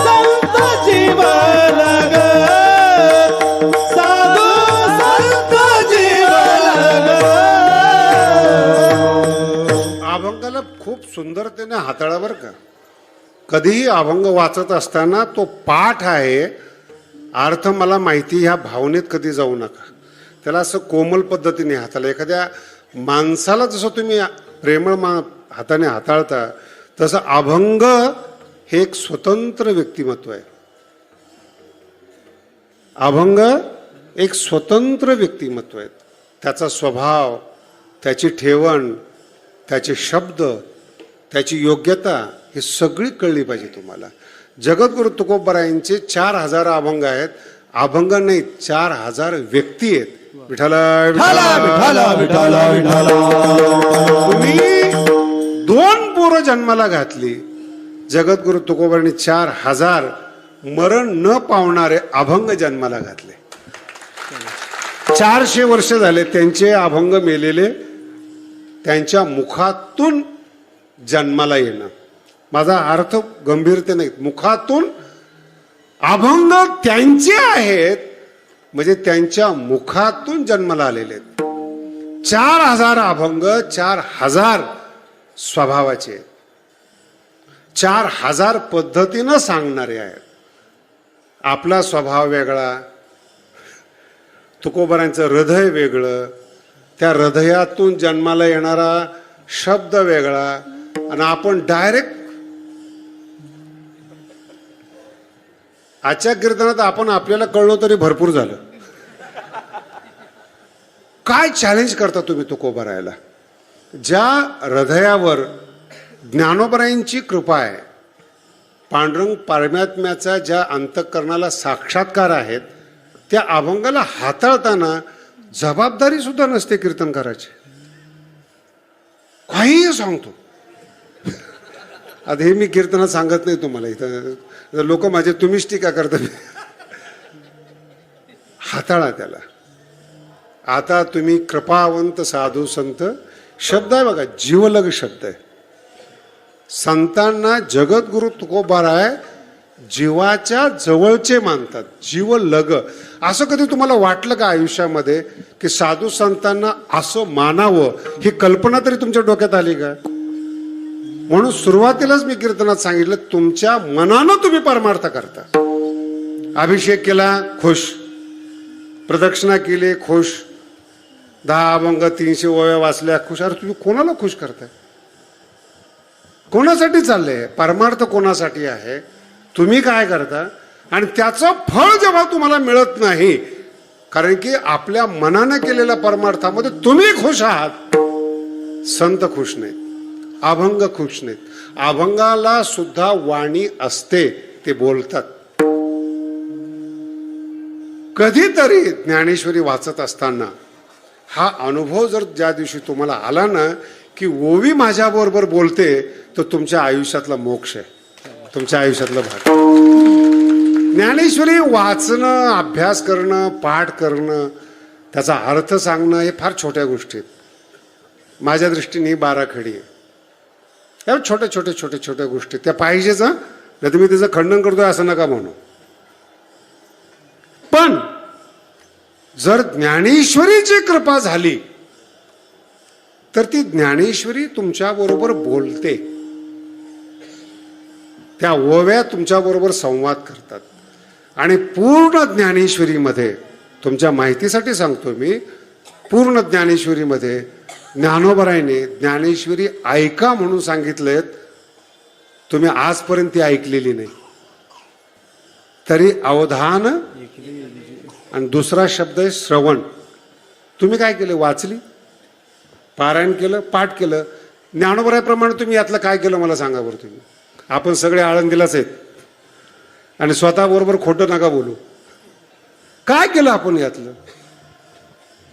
संत जीवन ग, साधू संत जीवन ग. अभंगाला खूप सुंदरतेने हाताळा बरं का. कधीही अभंग वाचत असताना तो पाठ आहे, अर्थ मला माहिती, ह्या भावनेत कधी जाऊ नका. त्याला असं कोमल पद्धतीने हाताळा. एखाद्या माणसाला जसं तुम्ही प्रेमळ हाताने हाताळता तसं अभंग हे एक स्वतंत्र व्यक्तिमत्व आहे. अभंग एक स्वतंत्र व्यक्तिमत्व आहे. त्याचा स्वभाव, त्याची ठेवण, त्याचे शब्द, त्याची योग्यता ही सगळी कळली पाहिजे तुम्हाला. जगद्गुरु तुकोबरायांचे 4000 अभंग आहेत. अभंग नाही, 4000 व्यक्ती आहेत. विठाला विठाला विठाला विठाला. तुम्ही 2 पोरं जन्माला घातली. जगद्गुरु तुकोबरांनी 4000 मरण न पावणारे अभंग जन्माला घातले. 400 वर्ष झाले त्यांचे अभंग मेलेले, त्यांच्या मुखातून जन्माला येणं. माझा अर्थ गंभीरते नाही, मुखातून अभंग त्यांचे आहेत म्हणजे त्यांच्या मुखातून जन्माला आलेले आहेत. 4000 अभंग 4000 स्वभावाचे आहेत, 4000 पद्धतीनं सांगणारे आहेत. आपला स्वभाव वेगळा, तुकोबरांचं हृदय वेगळं, त्या हृदयातून जन्माला येणारा शब्द वेगळा, आणि आपण डायरेक्ट आजच्या कीर्तनात आपण आपल्याला कळलो तरी भरपूर झालं. काय चॅलेंज करता तुम्ही तुकोबारायला? ज्या हृदयावर ज्ञानोबरायांची कृपा आहे, पांडुरंग परमात्म्याचा ज्या अंतःकरणाला साक्षात्कार आहेत, त्या अभंगाला हाताळताना जबाबदारी सुद्धा नसते कीर्तनकाराची. काहीही सांगतो. आता हे मी कीर्तनात सांगत नाही तुम्हाला, इथं लोक माझे तुम्हीच टीका करता. हाताळा त्याला. आता तुम्ही कृपावंत साधू संत शब्द आहे बघा, जीवलग शब्द आहे. संतांना जगद्गुरु तुकोबाराय जीवाच्या जवळचे मानतात. जीवलग. असं कधी तुम्हाला वाटलं का आयुष्यामध्ये की साधू संतांना असं मानावं, ही कल्पना तरी तुमच्या डोक्यात आली का? म्हणून सुरुवातीलाच मी कीर्तनात सांगितलं, तुमच्या मनानं तुम्ही परमार्थ करता. अभिषेक केला, खुश. प्रदक्षिणा केली, खुश. 10 अभंग 300 ओव्या वाचल्या, खुश. अरे तुम्ही कोणाला खुश करताय? कोणासाठी चाललंय? परमार्थ कोणासाठी आहे? तुम्ही काय करता? आणि त्याचं फळ जेव्हा तुम्हाला मिळत नाही, कारण की आपल्या मनानं केलेल्या परमार्थामध्ये तुम्ही खुश आहात, संत खुश नाहीत, अभंग खुश नाहीत. अभंगाला सुद्धा वाणी असते, ते बोलतात. कधीतरी ज्ञानेश्वरी वाचत असताना हा अनुभव जर ज्या दिवशी तुम्हाला आला ना, की ओवी माझ्याबरोबर बोलते, तर तुमच्या आयुष्यातला मोक्ष आहे, तुमच्या आयुष्यातलं भाग. ज्ञानेश्वरी वाचणं, अभ्यास करणं, पाठ करणं, त्याचा अर्थ सांगणं, हे फार छोट्या गोष्टी आहेत. माझ्या दृष्टीने 12 खडी आहे. या छोट्या छोट्या छोट्या छोट्या गोष्टी त्या पाहिजेच. नाही तर मी त्याचं खंडन करतोय असं नका म्हणू. पण जर ज्ञानेश्वरीची कृपा झाली तर ती ज्ञानेश्वरी तुमच्या बरोबर बोलते, त्या ओव्या तुमच्या बरोबर संवाद करतात. आणि पूर्ण ज्ञानेश्वरीमध्ये, तुमच्या माहितीसाठी सांगतो मी, पूर्ण ज्ञानेश्वरीमध्ये ज्ञानोबरायने ज्ञानेश्वरी ऐका म्हणून सांगितलेत. तुम्ही आजपर्यंत ती ऐकलेली नाही, तरी अवधान. आणि दुसरा शब्द आहे श्रवण. तुम्ही काय केलं? वाचली, पारायण केलं, पाठ केलं. ज्ञानोबरायप्रमाणे तुम्ही यातलं काय केलं मला सांगा बरं. तुम्ही, आपण सगळे आळंदीलाच आहेत आणि स्वतः बरोबर खोटं नका बोलू. काय केलं आपण यातलं?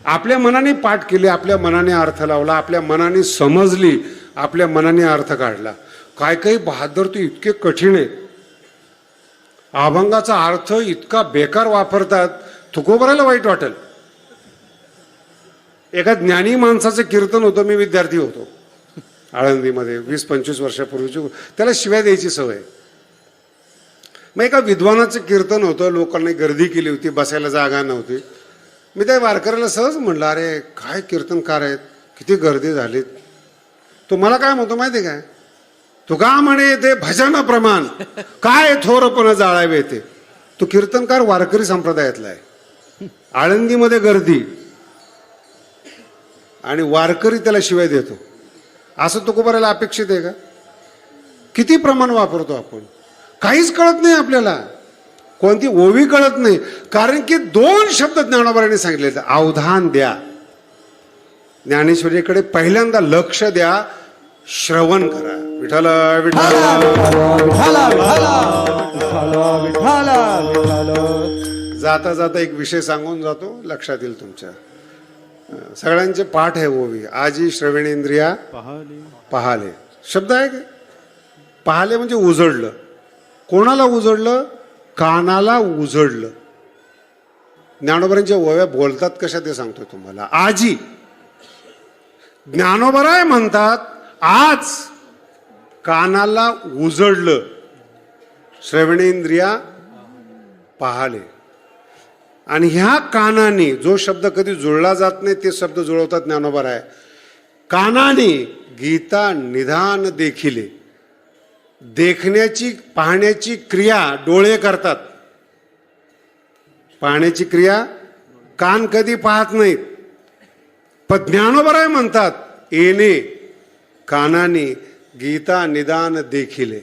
आपल्या मनाने पाठ केले, आपल्या मनाने अर्थ लावला, आपल्या मनाने समजली, आपल्या मनाने अर्थ काढला. काय काही बहादर तू इतके कठीण आहेत, अभंगाचा अर्थ इतका बेकार वापरतात, तुकोबारायला वाईट वाटेल. एका ज्ञानी माणसाचं कीर्तन होतं, मी विद्यार्थी होतो आळंदीमध्ये 20-25 वर्षापूर्वीची. त्याला शिव्या द्यायची सवय. मग एका विद्वानाचं कीर्तन होतं, लोकांनी गर्दी केली होती, बसायला जागा नव्हती. मी त्या वारकऱ्याला सहज म्हणलं, अरे काय कीर्तनकार आहेत, किती गर्दी झालीत. तो मला काय म्हणतो माहिती काय? तू का म्हणे ते भजन प्रमाण काय थोरपण जाळावे येते. तो कीर्तनकार वारकरी संप्रदायातला आहे. आळंदीमध्ये गर्दी आणि वारकरी त्याला शिवाय देतो, असं तुकोबारायला अपेक्षित आहे का? किती प्रमाण वापरतो आपण, काहीच कळत नाही आपल्याला. कोणती ओवी कळत नाही, कारण की 2 शब्द ज्ञानोबरायांनी सांगितले, अवधान द्या. ज्ञानेश्वरीकडे पहिल्यांदा लक्ष द्या, श्रवण करा. विठ्ठल विठ्ठल जाता जाता एक विषय सांगून जातो, लक्षात येईल तुमच्या. सगळ्यांचे पाठ आहे ओवी. आजी श्रवणेंद्रिया पाहाले शब्द आहे का? पाहाले म्हणजे उजळलं. कोणाला उजळलं? कानाला उजळलं. ज्ञानोबरांच्या ओव्या बोलतात कशा ते सांगतो तुम्हाला. आजी ज्ञानोबराय म्हणतात, आज कानाला उजळलं, श्रवणेंद्रिया पाहाले. आणि ह्या कानाने, जो शब्द कधी जुळला जात नाही ते शब्द जुळवतात ज्ञानोबराय. कानाने गीता निधान देखिले. देखण्याची, पाहण्याची क्रिया डोळे करतात. पाहण्याची क्रिया कान कधी पाहत नाहीत. पण ज्ञानोबराय म्हणतात, येणे कानाने गीता निदान देखिले.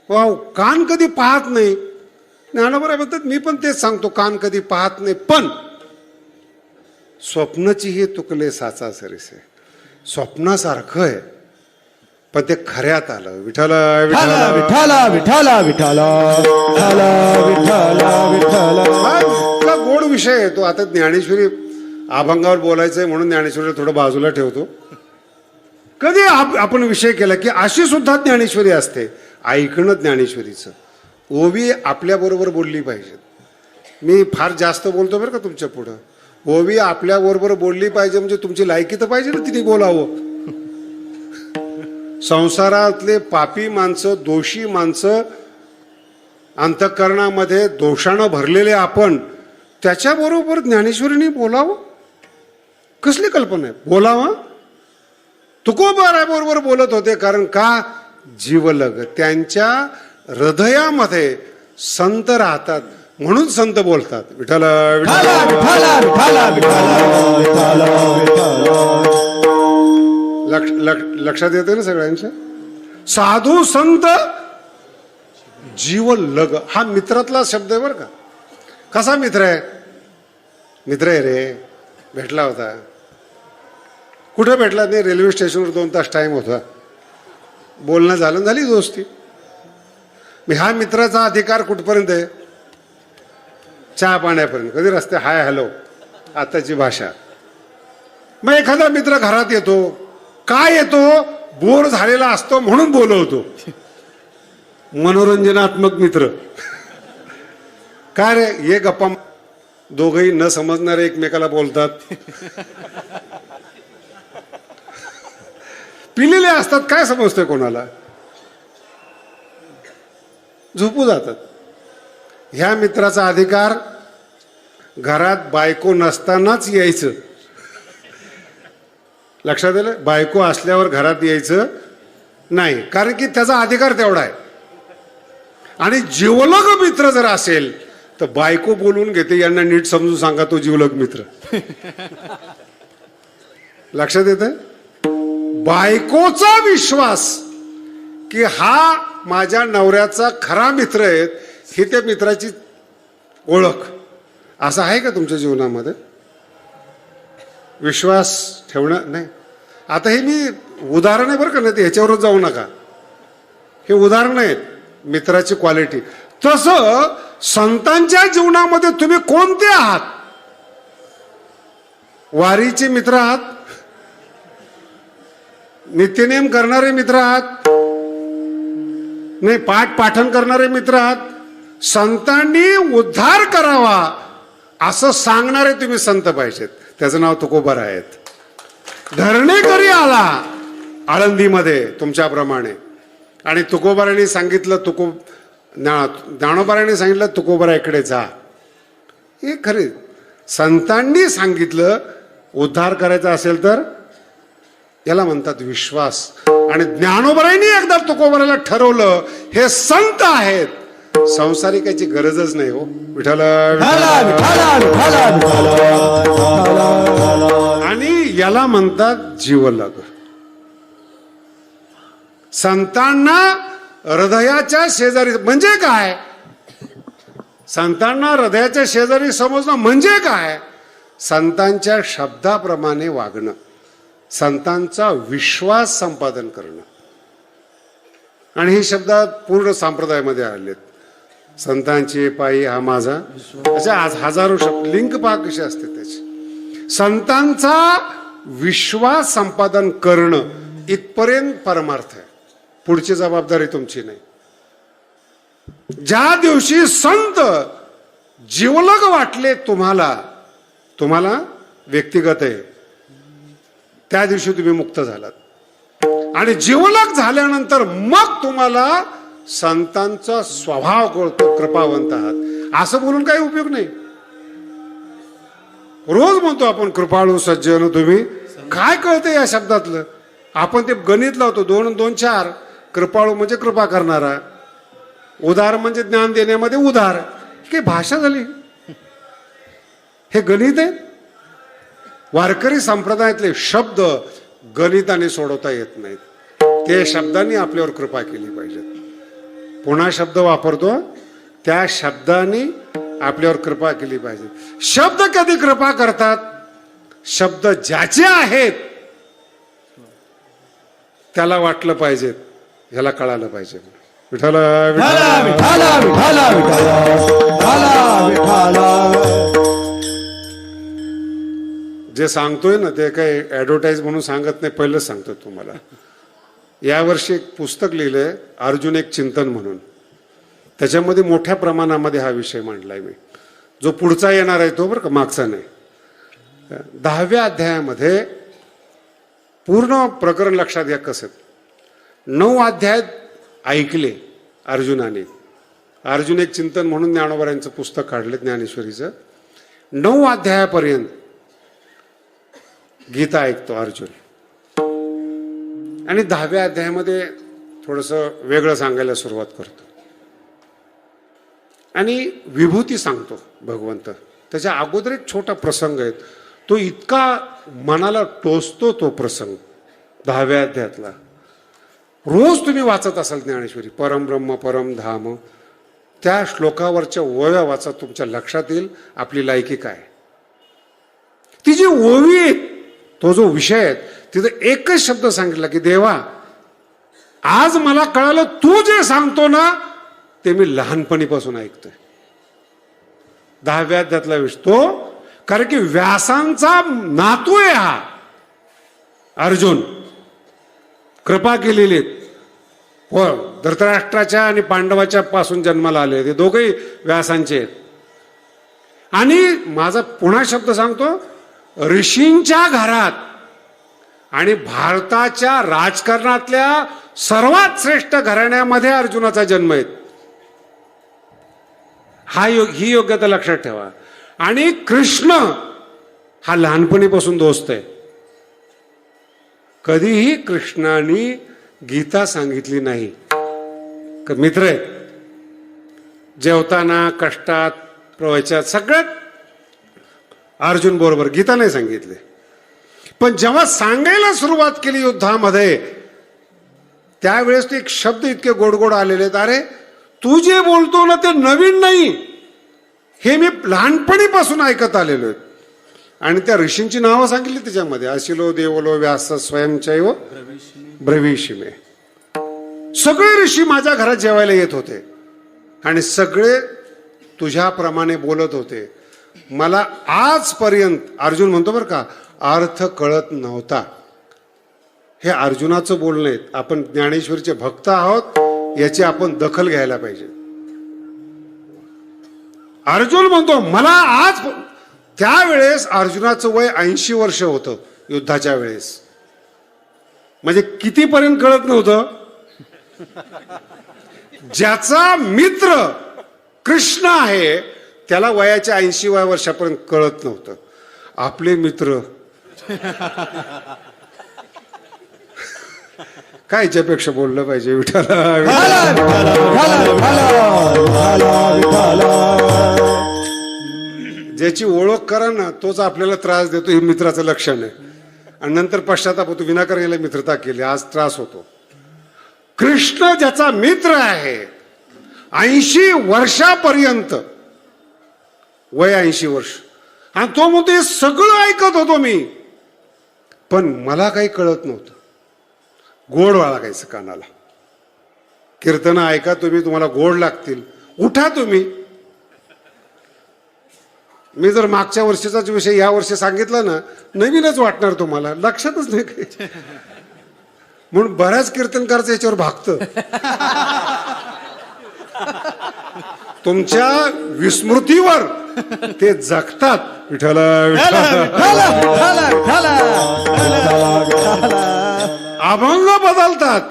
वाव, कान कधी पाहत नाही. ज्ञानोबराय म्हणतात, मी पण तेच सांगतो, कान कधी पाहत नाही, पण स्वप्नचीही तुकले साचा सरीसे. स्वप्नासारखं आहे पण ते खऱ्यात आलं. विठ्ठल विठाला विठ्ठल विठाला विठाला विठाला विठाला विठाला विठाला. हा इतका गोड विषय आहे तो. आता ज्ञानेश्वरी अभंगावर बोलायचंय म्हणून ज्ञानेश्वरी थोडं बाजूला ठेवतो. कधी आपण विषय केला की अशी सुद्धा ज्ञानेश्वरी असते. ऐकणं ज्ञानेश्वरीचं. ओवी आपल्याबरोबर बोलली पाहिजे. मी फार जास्त बोलतो बरं का तुमच्या पुढं. ओवी आपल्याबरोबर बोलली पाहिजे म्हणजे तुमची लायकी तर पाहिजे ना तिने बोलावं. संसारातले पापी माणसं, दोषी माणसं, अंतःकरणामध्ये दोषानं भरलेले आपण, त्याच्याबरोबर ज्ञानेश्वरीने बोलावं. कसली कल्पना आहे. बोलावं. तुकोबाराबरोबर बोलत होते कारण का जीवलग. त्यांच्या हृदयामध्ये संत राहतात म्हणून संत बोलतात. विठ्ठल विठाला विठाला विठाला विठाला विठाला. लक्षात येते ना सगळ्यांच्या. साधू संत जीवलग हा मित्रातला शब्द आहे बरं का. कसा मित्र आहे. मित्र आहे रे. भेटला होता. कुठं भेटला नाही. रेल्वे स्टेशनवर 2 तास टाइम होता. बोलणं झालं, झाली दोस्ती. मी हा मित्राचा अधिकार कुठपर्यंत आहे. चहा पाण्यापर्यंत. कधी रस्ते हाय हॅलो आताची भाषा. मग एखादा मित्र घरात येतो. काय येतो. बोर झालेला असतो म्हणून बोलवतो. मनोरंजनात्मक मित्र. काय रे ये गप्पा. दोघही न समजणारे एकमेकाला बोलतात. पिलेले असतात. काय समजतंय कोणाला. झोपू जातात. ह्या मित्राचा अधिकार घरात बायको नसतानाच यायचं. लक्षात आलं. बायको असल्यावर घरात यायचं नाही कारण की त्याचा अधिकार तेवढा आहे. आणि जीवलग मित्र जर असेल तर बायको बोलून घेते. यांना नीट समजून सांगा तो जीवलग मित्र. लक्षात येतं. बायकोचा विश्वास की हा माझ्या नवऱ्याचा खरा मित्र आहे ही त्या मित्राची ओळख. असं आहे का तुमच्या जीवनामध्ये. विश्वास ठेवणं नाही. आता हे मी उदाहरण आहे बरं का. नाही ह्याच्यावरच जाऊ नका. हे उदाहरण आहेत मित्राची क्वालिटी. तसं संतांच्या जीवनामध्ये तुम्ही कोणते आहात. वारीचे मित्र आहात. नित्यनेम करणारे मित्र आहात. नाही पाठ पाठन करणारे मित्र आहात. संतांनी उद्धार करावा असं सांगणारे तुम्ही संत पाहिजेत. त्याचं नाव तुकोबार आहेत. धरणेकरी आला आळंदीमध्ये तुमच्याप्रमाणे आणि तुकोबारांनी सांगितलं ज्ञानोबारांनी सांगितलं तुकोबारा इकडे जा. हे खरे संतांनी सांगितलं. उद्धार करायचा असेल तर याला म्हणतात विश्वास. आणि ज्ञानोबारांनी एकदा तुकोबाराला ठरवलं हे संत आहेत. संसारिकाची गरजच नाही हो. विठ्ठल आणि याला म्हणतात जीवलग. संतांना हृदयाच्या शेजारी म्हणजे काय. संतांना हृदयाच्या शेजारी समजणं म्हणजे काय. संतांच्या शब्दाप्रमाणे वागणं. संतांचा विश्वास संपादन करणं. आणि हे शब्द पूर्ण संप्रदायामध्ये आलेत. संतांचे पायी हा माझा. अशा आज हजारो शब्द. लिंक पहा कशी असते त्याची. संतांचा विश्वास संपादन करणं इथपर्यंत परमार्थ आहे. पुढची जबाबदारी तुमची नाही. ज्या दिवशी संत जीवलग वाटले तुम्हाला व्यक्तिगत आहे त्या दिवशी तुम्ही मुक्त झालात. आणि जीवलग झाल्यानंतर मग तुम्हाला संतांचा स्वभाव कळतो. कृपावंत आहात असं बोलून काही उपयोग नाही. रोज म्हणतो आपण कृपाळू सज्जन तुम्ही. काय कळतं या शब्दातलं. आपण ते गणित लावतो 2 आणि 2 4. कृपाळू म्हणजे कृपा करणारा. उदार म्हणजे ज्ञान देण्यामध्ये उदार. काही भाषा झाली. हे गणित आहे. वारकरी संप्रदायातले शब्द गणिताने सोडवता येत नाहीत. ते शब्दांनी आपल्यावर कृपा केली पाहिजे. पुन्हा शब्द वापरतो त्या शब्दांनी आपल्यावर कृपा केली पाहिजे. शब्द कधी कृपा करतात. शब्द ज्याचे आहेत त्याला वाटलं पाहिजे, ह्याला कळालं पाहिजे. विठ्ठल विठाला विठाला विठाला विठाला विठाला. जे सांगतोय ना ते काही ऍडव्हर्टाईज म्हणून सांगत नाही, पहिलंच सांगतोय तुम्हाला. यावर्षी एक पुस्तक लिहिलंय अर्जुन एक चिंतन म्हणून. त्याच्यामध्ये मोठ्या प्रमाणामध्ये हा विषय मांडलाय मी. जो पुढचा येणार आहे तो, बरं का, मागचा नाही. 10व्या अध्यायामध्ये पूर्ण प्रकरण लक्षात घ्या कसं. 9 अध्याय ऐकले अर्जुनाने. अर्जुन एक चिंतन म्हणून ज्ञानोबा पुस्तक काढले ज्ञानेश्वरीचं. 9 अध्यायापर्यंत गीता ऐकतो अर्जुन. आणि 10व्या अध्यायामध्ये थोडंसं वेगळं सांगायला सुरुवात करतो आणि विभूती सांगतो भगवंत. त्याच्या अगोदर एक छोटा प्रसंग आहे, तो इतका मनाला टोचतो तो प्रसंग 10व्या अध्यायातला. रोज तुम्ही वाचत असाल ज्ञानेश्वरी, परम ब्रह्म परम धाम, त्या श्लोकावरच्या ओव्या वाचा, तुमच्या लक्षात येईल आपली लायकी काय. ती जी ओवी आहे, तो जो विषय आहे, तिथं एकच शब्द सांगितला की देवा आज मला कळालं तू जे सांगतो ना ते मी लहानपणीपासून ऐकतोय. 10व्या अध्यायातला विषय तो, कारण की व्यासांचा नातू आहे हा अर्जुन. कृपा केलेली हो, धृतराष्ट्राच्या आणि पांडवाच्या पासून जन्माला आले, ते दोघेही व्यासांचे आहेत. आणि माझा पुन्हा शब्द सांगतो, ऋषींच्या घरात आणि भारताच्या राजकारणातल्या सर्वात श्रेष्ठ घराण्यामध्ये अर्जुनाचा जन्म आहे. ही योग्यता लक्षात ठेवा. आणि कृष्ण हा लहानपणीपासून दोस्त आहे. कधीही कृष्णाने गीता सांगितली नाही. मित्र आहेत, जेवताना, कष्टात, प्रवचनात, सगळ्यात अर्जुन बरोबर. गीता नाही सांगितले. पण जेव्हा सांगायला सुरुवात केली युद्धामध्ये, त्यावेळेस ते एक शब्द इतके गोड गोड आलेले आहेत. अरे तू जे बोलतो ना ते नवीन नाही, हे मी लहानपणीपासून ऐकत आलेलो आहे. आणि त्या ऋषींची नावं सांगितली त्याच्यामध्ये, अशिलो देवलो व्यास स्वयंचैव ब्रवीषिमे. सगळे ऋषी माझ्या घरात जेवायला येत होते आणि सगळे तुझ्याप्रमाणे बोलत होते. मला आजपर्यंत, अर्जुन म्हणतो बरं का, अर्थ कळत नव्हता. हे अर्जुनाचं बोलणं आहे. आपण ज्ञानेश्वरीचे भक्त आहोत, याची आपण दखल घ्यायला पाहिजे. अर्जुन म्हणतो मला आज, त्यावेळेस अर्जुनाचं वय 80 वर्ष होतं युद्धाच्या वेळेस. म्हणजे कितीपर्यंत कळत नव्हतं. ज्याचा मित्र कृष्ण आहे त्याला वयाच्या 80व्या वर्षापर्यंत कळत नव्हतं. आपले मित्र काय याच्यापेक्षा बोललं पाहिजे. विठाला ज्याची ओळख करा ना तोच आपल्याला त्रास देतो, हे मित्राचं लक्षण आहे. आणि नंतर पश्चाताप होतो, विनाकारण याला मित्रता केली, आज त्रास होतो. कृष्ण ज्याचा मित्र आहे, 80 वर्षापर्यंत वय 80 वर्ष, आणि तो म्हणतो हे सगळं ऐकत होतो मी, पण मला काही कळत नव्हतं. गोड लागायचं कानाला. कीर्तनं ऐका तुम्ही, तुम्हाला गोड लागतील. उठा तुम्ही. मी जर मागच्या वर्षीचाच विषय या वर्षी सांगितला ना, नवीनच वाटणार तुम्हाला, लक्षातच नाही काही. म्हणून बऱ्याच कीर्तनकारचं याच्यावर भागतं. तुमच्या विस्मृतीवर ते जगतात. विठ्ठला अभंग बदलतात.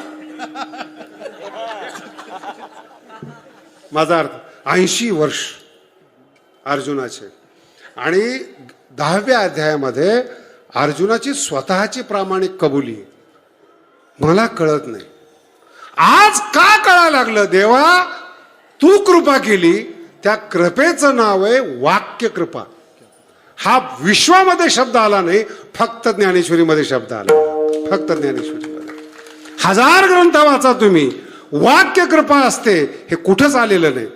माझा अर्थ 80 वर्ष अर्जुनाचे. आणि 10व्या अध्यायामध्ये अर्जुनाची स्वतःची प्रामाणिक कबुली, मला कळत नाही. आज का कळायला लागलं देवा, तू कृपा केली. त्या कृपेचं नाव आहे वाक्य कृपा. हा विश्वामध्ये शब्द आला नाही, फक्त ज्ञानेश्वरीमध्ये शब्द आला. फक्त ज्ञानेश्वरीमध्ये. 1000 ग्रंथ वाचा तुम्ही, वाक्य कृपा असते हे कुठंच आलेलं नाही.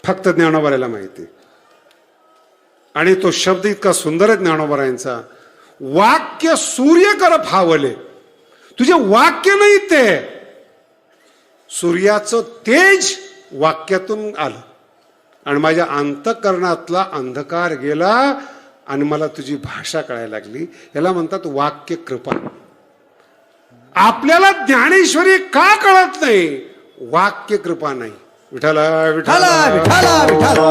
फक्त ज्ञानोबाला माहिती. आणि तो शब्द इतका सुंदर आहे ज्ञानोबरायांचा, वाक्य सूर्य कर फावले. तुझे वाक्य नाही ते, सूर्याचं तेज वाक्यातून आलं आणि माझ्या अंतःकरणातला अंधकार गेला आणि मला तुझी भाषा कळायला लागली. याला म्हणतात वाक्य कृपा. आपल्याला ज्ञानेश्वरी का कळत नाही? वाक्य कृपा नाही. विठ्ठला विठ्ठला विठ्ठला विठ्ठला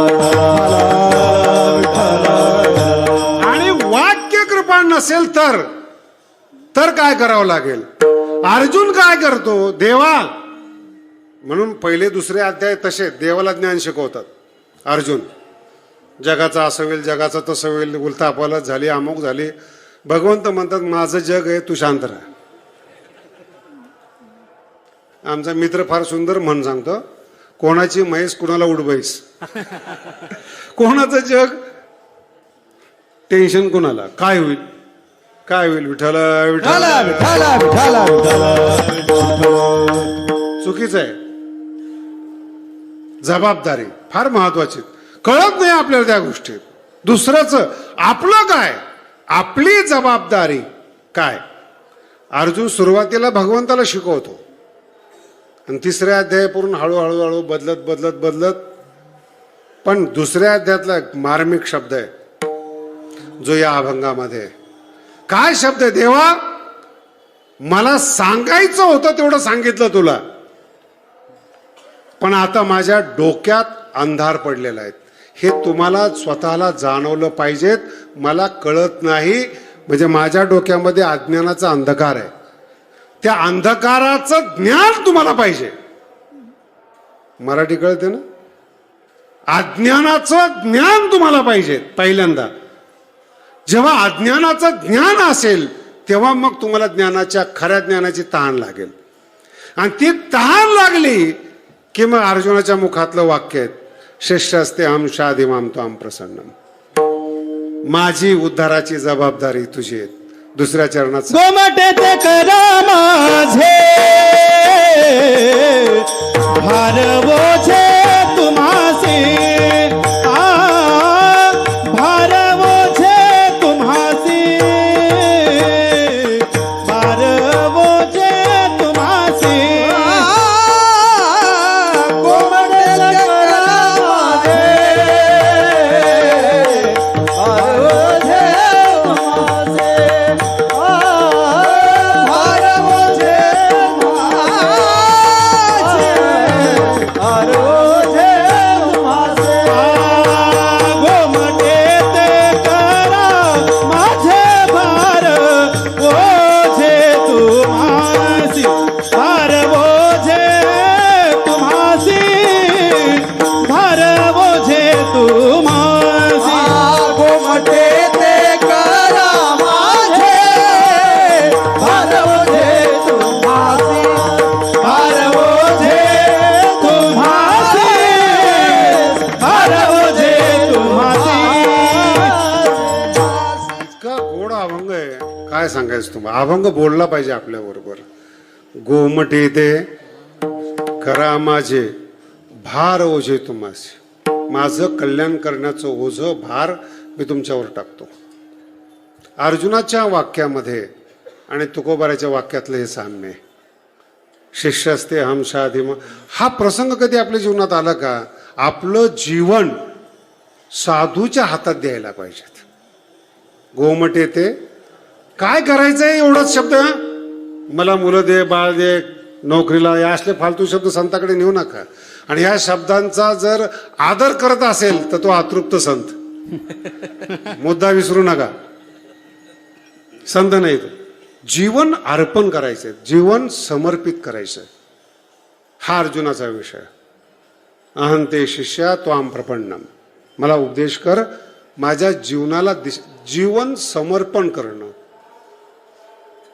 आणि वाक्य कृपा नसेल तर काय करावं लागेल? अर्जुन काय करतो? देवा, म्हणून पहिले दुसरे अध्याय तसे देवाला ज्ञान शिकवतात. अर्जुन जगाचं असं होईल, जगाचं तसं होईल, उलथापालथ झाली, अमुक झाली. भगवंत म्हणतात माझं जग आहे, तू शांत राहा. आमचा मित्र फार सुंदर म्हण सांगतो, कोणाची म्हैस कुणाला उडवाईस. कोणाचं जग, टेन्शन कुणाला, काय होईल काय होईल. विठ्ठला विठ्ठला विठ्ठला विठ्ठला चुकीचं आहे. जबाबदारी फार महत्वाची. कळत नाही आपल्याला त्या गोष्टी. दुसऱ्याच आपलं काय, आपली जबाबदारी काय. अर्जुन सुरुवातीला भगवंताला शिकवतो आणि तिसऱ्या अध्यायापूर्ण हळूहळू हळू बदलत बदलत बदलत, पण दुसऱ्या अध्यायातला एक मार्मिक शब्द आहे जो या अभंगामध्ये आहे. काय शब्द आहे? देवा, मला सांगायचं होतं तेवढं सांगितलं तुला, पण आता माझ्या डोक्यात अंधार पडलेला आहे. हे तुम्हाला स्वतःला जाणवलं पाहिजेत. मला कळत नाही म्हणजे माझ्या डोक्यामध्ये अज्ञानाचा अंधकार आहे. त्या अंधकाराचं ज्ञान तुम्हाला पाहिजे. मराठी कळते ना? अज्ञानाचं ज्ञान तुम्हाला पाहिजे. पहिल्यांदा जेव्हा अज्ञानाचं ज्ञान असेल तेव्हा मग तुम्हाला ज्ञानाच्या, खऱ्या ज्ञानाची तहान लागेल. आणि ती तहान लागली की मग अर्जुनाच्या मुखातलं वाक्य आहे, शिष्य असते हम शादिमाम त्वाम प्रसन्नम. माझी उद्धाराची जबाबदारी तुझी आहे. दुसऱ्या चरणात गोमटे ते करा माझे भार ओझे तुम्हासी. भार ओझे तुम्हासी, भार ओझे तुम्हासी. गोमटे ते करा माझे भार ओझे तुम्हासी. काय सांगायचं तुम्हाला. अभंग बोलला पाहिजे आपल्या बरोबर. गोमटे ते करा माझे भार ओझे तुम्हासी. माझं कल्याण करण्याचं ओझं, भार मी तुमच्यावर टाकतो. अर्जुनाच्या वाक्यामध्ये आणि तुकोबाराच्या वाक्यातलं हे साम्य आहे. शिष्य असते हम शादिम. हा प्रसंग कधी आपल्या जीवनात आला का? आपलं जीवन साधूच्या हातात द्यायला पाहिजेत. गोमटे ते काय करायचंय एवढाच शब्द. मला मुलं दे, बाळ दे, नोकरीला, या असले फालतू शब्द संताकडे नेऊ नका. आणि या शब्दांचा जर आदर करत असेल तर तो अतृप्त संत. मुद्दा विसरू नका. संत नाही, तो जीवन अर्पण करायचंय, जीवन समर्पित करायचंय. हा अर्जुनाचा विषय. अहंते शिष्या त्वाम प्रपन्नम. मला उपदेश कर, माझ्या जीवनाला जीवन समर्पण करणं.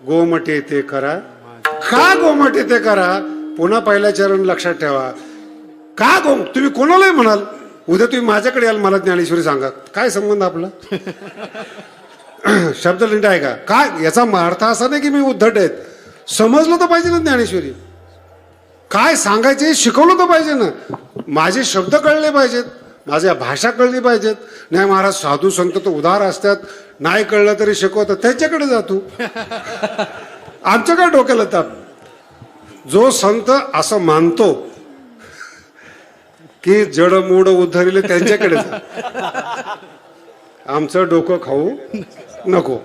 गोमटे ते करा. का गोमटे ते करा? पुन्हा पहिल्या चरण लक्षात ठेवा. का तुम्ही कोणालाही म्हणाल, उद्या तुम्ही माझ्याकडे याल, मला ज्ञानेश्वरी सांगा, काय संबंध आपला? शब्द लिंट आहे का? काय याचा अर्थ असा नाही की मी उद्धट आहेत. समजलं तर पाहिजे ना ज्ञानेश्वरी. काय सांगायचे शिकवलं तर पाहिजे ना. माझे शब्द कळले पाहिजेत. माझ्या भाषा कळली पाहिजेत. नाही महाराज साधू संत तर उदार असतात, नाही कळलं तरी शिकवतात, त्याच्याकडे जातो. आमच्या काय डोक्याला ताप. जो संत असं मानतो की जडमूड उद्धरिले त्यांच्याकडे जा. आमचं डोकं खाऊ नको,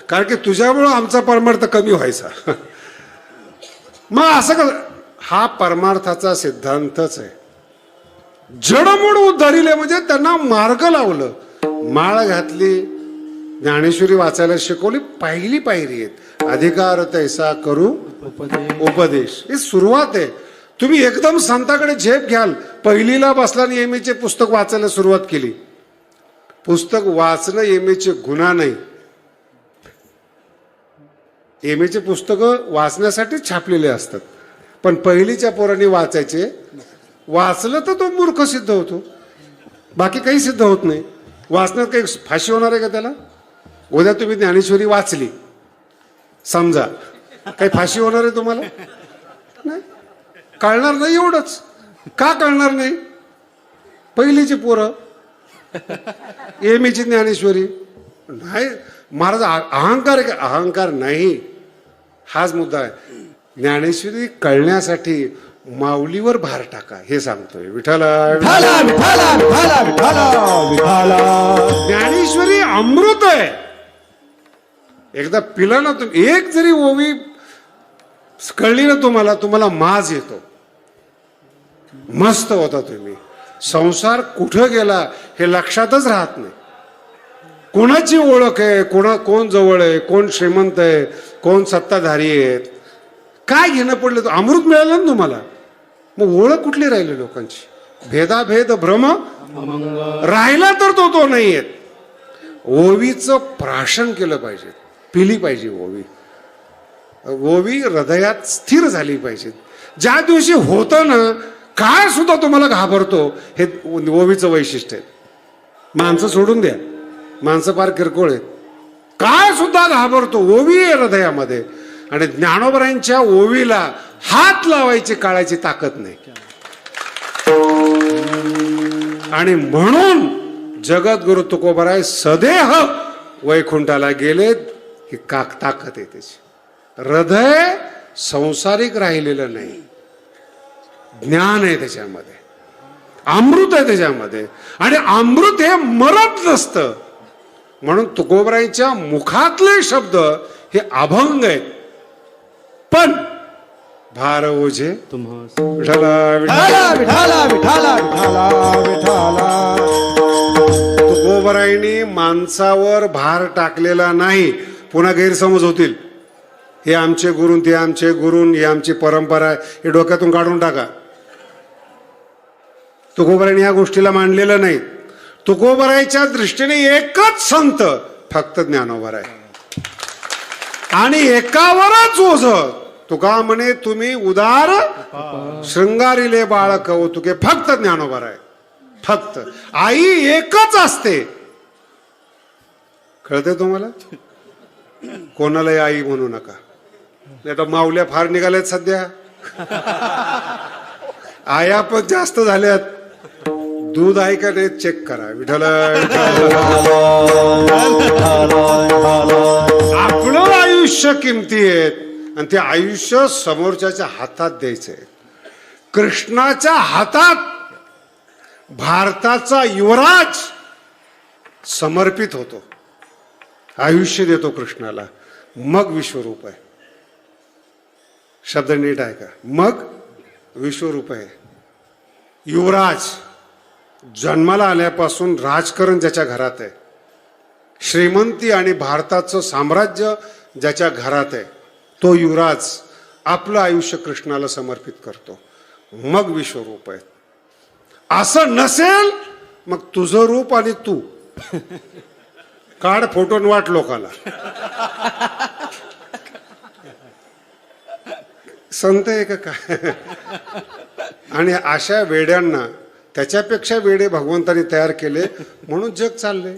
कारण की तुझ्यामुळं आमचा परमार्थ कमी व्हायचा. मग असं का, हा परमार्थाचा सिद्धांतच आहे. जडमूड उद्धरिले म्हणजे त्यांना मार्ग लावलं, माळ घातली, ज्ञानेश्वरी वाचायला शिकवली. पहिली पायरी आहेत, अधिकार तैसा करू उपदेश. ही सुरुवात आहे. तुम्ही एकदम संताकडे झेप घ्याल, पहिलीला बसला आणि एमएचे पुस्तक वाचायला सुरुवात केली. पुस्तक वाचणं एमएचे गुन्हा नाही. एमएचे पुस्तकं वाचण्यासाठीच छापलेले असतात, पण पहिलीच्या पोरांनी वाचायचे. वाचलं तर तो मूर्ख सिद्ध होतो, बाकी काही सिद्ध होत नाही. वाचण्यात काही फाशी होणार आहे का त्याला? उद्या तुम्ही ज्ञानेश्वरी वाचली समजा, काही फाशी होणार आहे तुम्हाला? नाही, कळणार नाही. एवढंच. का कळणार नाही? पहिलीची पोरं एमएची ज्ञानेश्वरी नाही. महाराज अहंकार आहे का? अहंकार नाही, हाच मुद्दा आहे. ज्ञानेश्वरी कळण्यासाठी माऊलीवर भार टाका, हे सांगतोय विठ्ठला. विठाला विठाला विठाला विठाला विठाला. ज्ञानेश्वरी अमृत आहे. एकदा पिला ना तुम्ही, एक जरी ओवी कळली ना तुम्हाला, तुम्हाला माज येतो, मस्त होता तुम्ही. संसार कुठं गेला हे लक्षातच राहत नाही. कोणाची ओळख आहे, कोण जवळ आहे, कोण श्रीमंत आहे, कोण सत्ताधारी आहेत, काय घेणं पडलं? तर अमृत मिळालं ना तुम्हाला, मग ओळख कुठली राहिली लोकांची? भेदाभेद भ्रम राहिला तर तो नाही येत. ओवीचं प्राशन केलं पाहिजे, पिली पाहिजे ओवी. ओवी हृदयात स्थिर झाली पाहिजे. ज्या दिवशी होतं ना, काय सुद्धा तुम्हाला घाबरतो, हे ओवीचं वैशिष्ट्य आहे. माणसं सोडून द्या, माणसं फार किरकोळ आहेत. काय सुद्धा घाबरतो, ओवी आहे हृदयामध्ये. आणि ज्ञानोबरांच्या ओवीला हात लावायची काळाची ताकद नाही. आणि म्हणून जगद्गुरु तुकोबराय सदेह वैकुंठाला गेलेत, ही ताकद आहे त्याची. हृदय संसारिक राहिलेलं नाही, ज्ञान आहे त्याच्यामध्ये, अमृत आहे त्याच्यामध्ये. आणि अमृत हे मरत नसतं. म्हणून तुकोबरायांच्या मुखातले शब्द हे अभंग आहेत. पण भार ओझे विठाला विठाला विठाला विठाला विठाला विठाला. तुकोबरायांनी माणसावर भार टाकलेला नाही. पुन्हा गैरसमज होतील, हे आमचे गुरु, ते आमचे गुरु, ही आमची परंपरा आहे, हे डोक्यातून काढून टाका. तुकोबरायांनी या गोष्टीला मांडलेलं नाही. तुकोबरायच्या दृष्टीने एकच संत फक्त ज्ञानोबा आहे. आणि एकावरच ओझ. तुका म्हणे तुम्ही उदार शृंगारिले बाळ कौतुके, फक्त ज्ञानोबा आहे. फक्त आई एकच असते. कळते तुम्हाला? कोणालाही आई म्हणू नका, नाही तर माऊल्या फार निघाल्यात सध्या. आया पण जास्त झाल्यात. दूध आहे का नाही चेक करा. विठाला आपलं आयुष्य किमती आहेत, आणि ते आयुष्य समोरच्याच्या हातात द्यायचंय. कृष्णाच्या हातात भारताचा युवराज समर्पित होतो, आयुष्य देतो कृष्णाला. मग विश्वरूप आहे. शब्द नीट आहे का? मग विश्वरूप आहे. युवराज जन्माला आल्यापासून राजकारण ज्याच्या घरात आहे, श्रीमंती आणि भारताचं साम्राज्य ज्याच्या घरात आहे, तो युवराज आपलं आयुष्य कृष्णाला समर्पित करतो. मग विश्वरूप आहे. असं नसेल मग तुझं रूप आणि तू काढ फोटोन वाट लोकाला. संत आहे का काय? आणि अशा वेड्यांना त्याच्यापेक्षा वेडे भगवंतानी तयार केले, म्हणून जग चालले.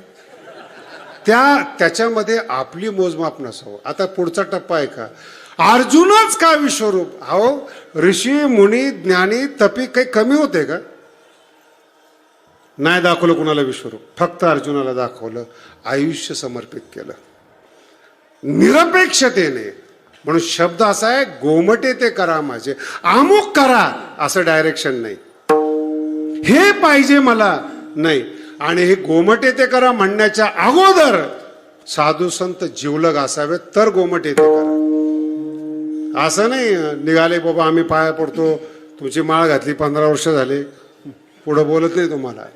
त्याच्यामध्ये आपली मोजमाप नसावं. आता पुढचा टप्पा आहे का? अर्जुनच का विश्वरूप? अहो ऋषी मुनी ज्ञानी तपी काही कमी होते का? नाही दाखवलं कुणाला विश्वरूप, फक्त अर्जुनाला दाखवलं, आयुष्य समर्पित केलं निरपेक्षतेने. म्हणून शब्द असा आहे, गोमटे ते करा माझे, अमुक करा असं डायरेक्शन नाही, हे पाहिजे मला नाही. आणि हे गोमटे ते करा म्हणण्याच्या अगोदर साधू संत जिवलग असावेत, तर गोमटे ते करा. असं नाही निघाले बाबा आम्ही पाया पडतो, तुमची माळ घातली 15 वर्ष झाले, पुढं बोलत नाही तुम्हाला.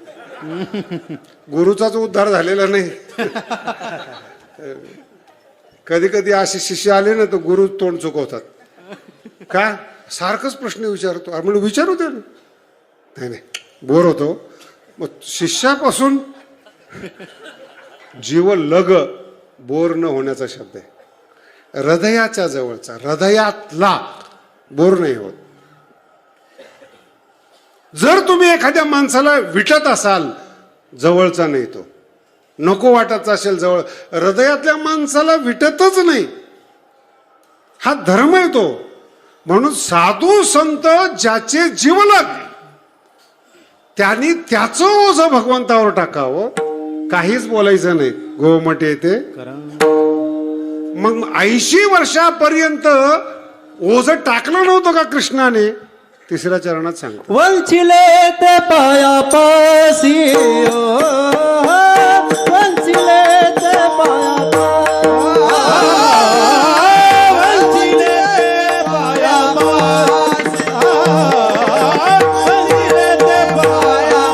गुरुचाच उद्धार झालेला नाही. कधी कधी असे शिष्य आले ना तर गुरु तोंड चुकवतात. का सारखंच प्रश्न विचारतो, म्हणजे विचारू दे ना. नाही नाही बोर होतो. मग शिष्यापासून जीव लग बोर न होण्याचा शब्द आहे. हृदयाच्या जवळचा, हृदयातला बोर नाही होत. जर तुम्ही एखाद्या माणसाला विटत असाल, जवळचा नाही तो, नको वाटत असेल जवळ, हृदयातल्या माणसाला विटतच नाही, हा धर्म आहे तो. म्हणून साधू संत ज्याचे जीवलग त्यांनी त्याचं ओझं भगवंतावर टाकावं, काहीच बोलायचं नाही. गोमटे येते. मग 80 वर्षापर्यंत ओझं टाकलं नव्हतं का कृष्णाने? तिसऱ्या चरणात सांगतो, वंचिले ते पायापासी, वंचिले ते पायापासी, वंचिले ते पायापासी, वंचिले ते पायापासी,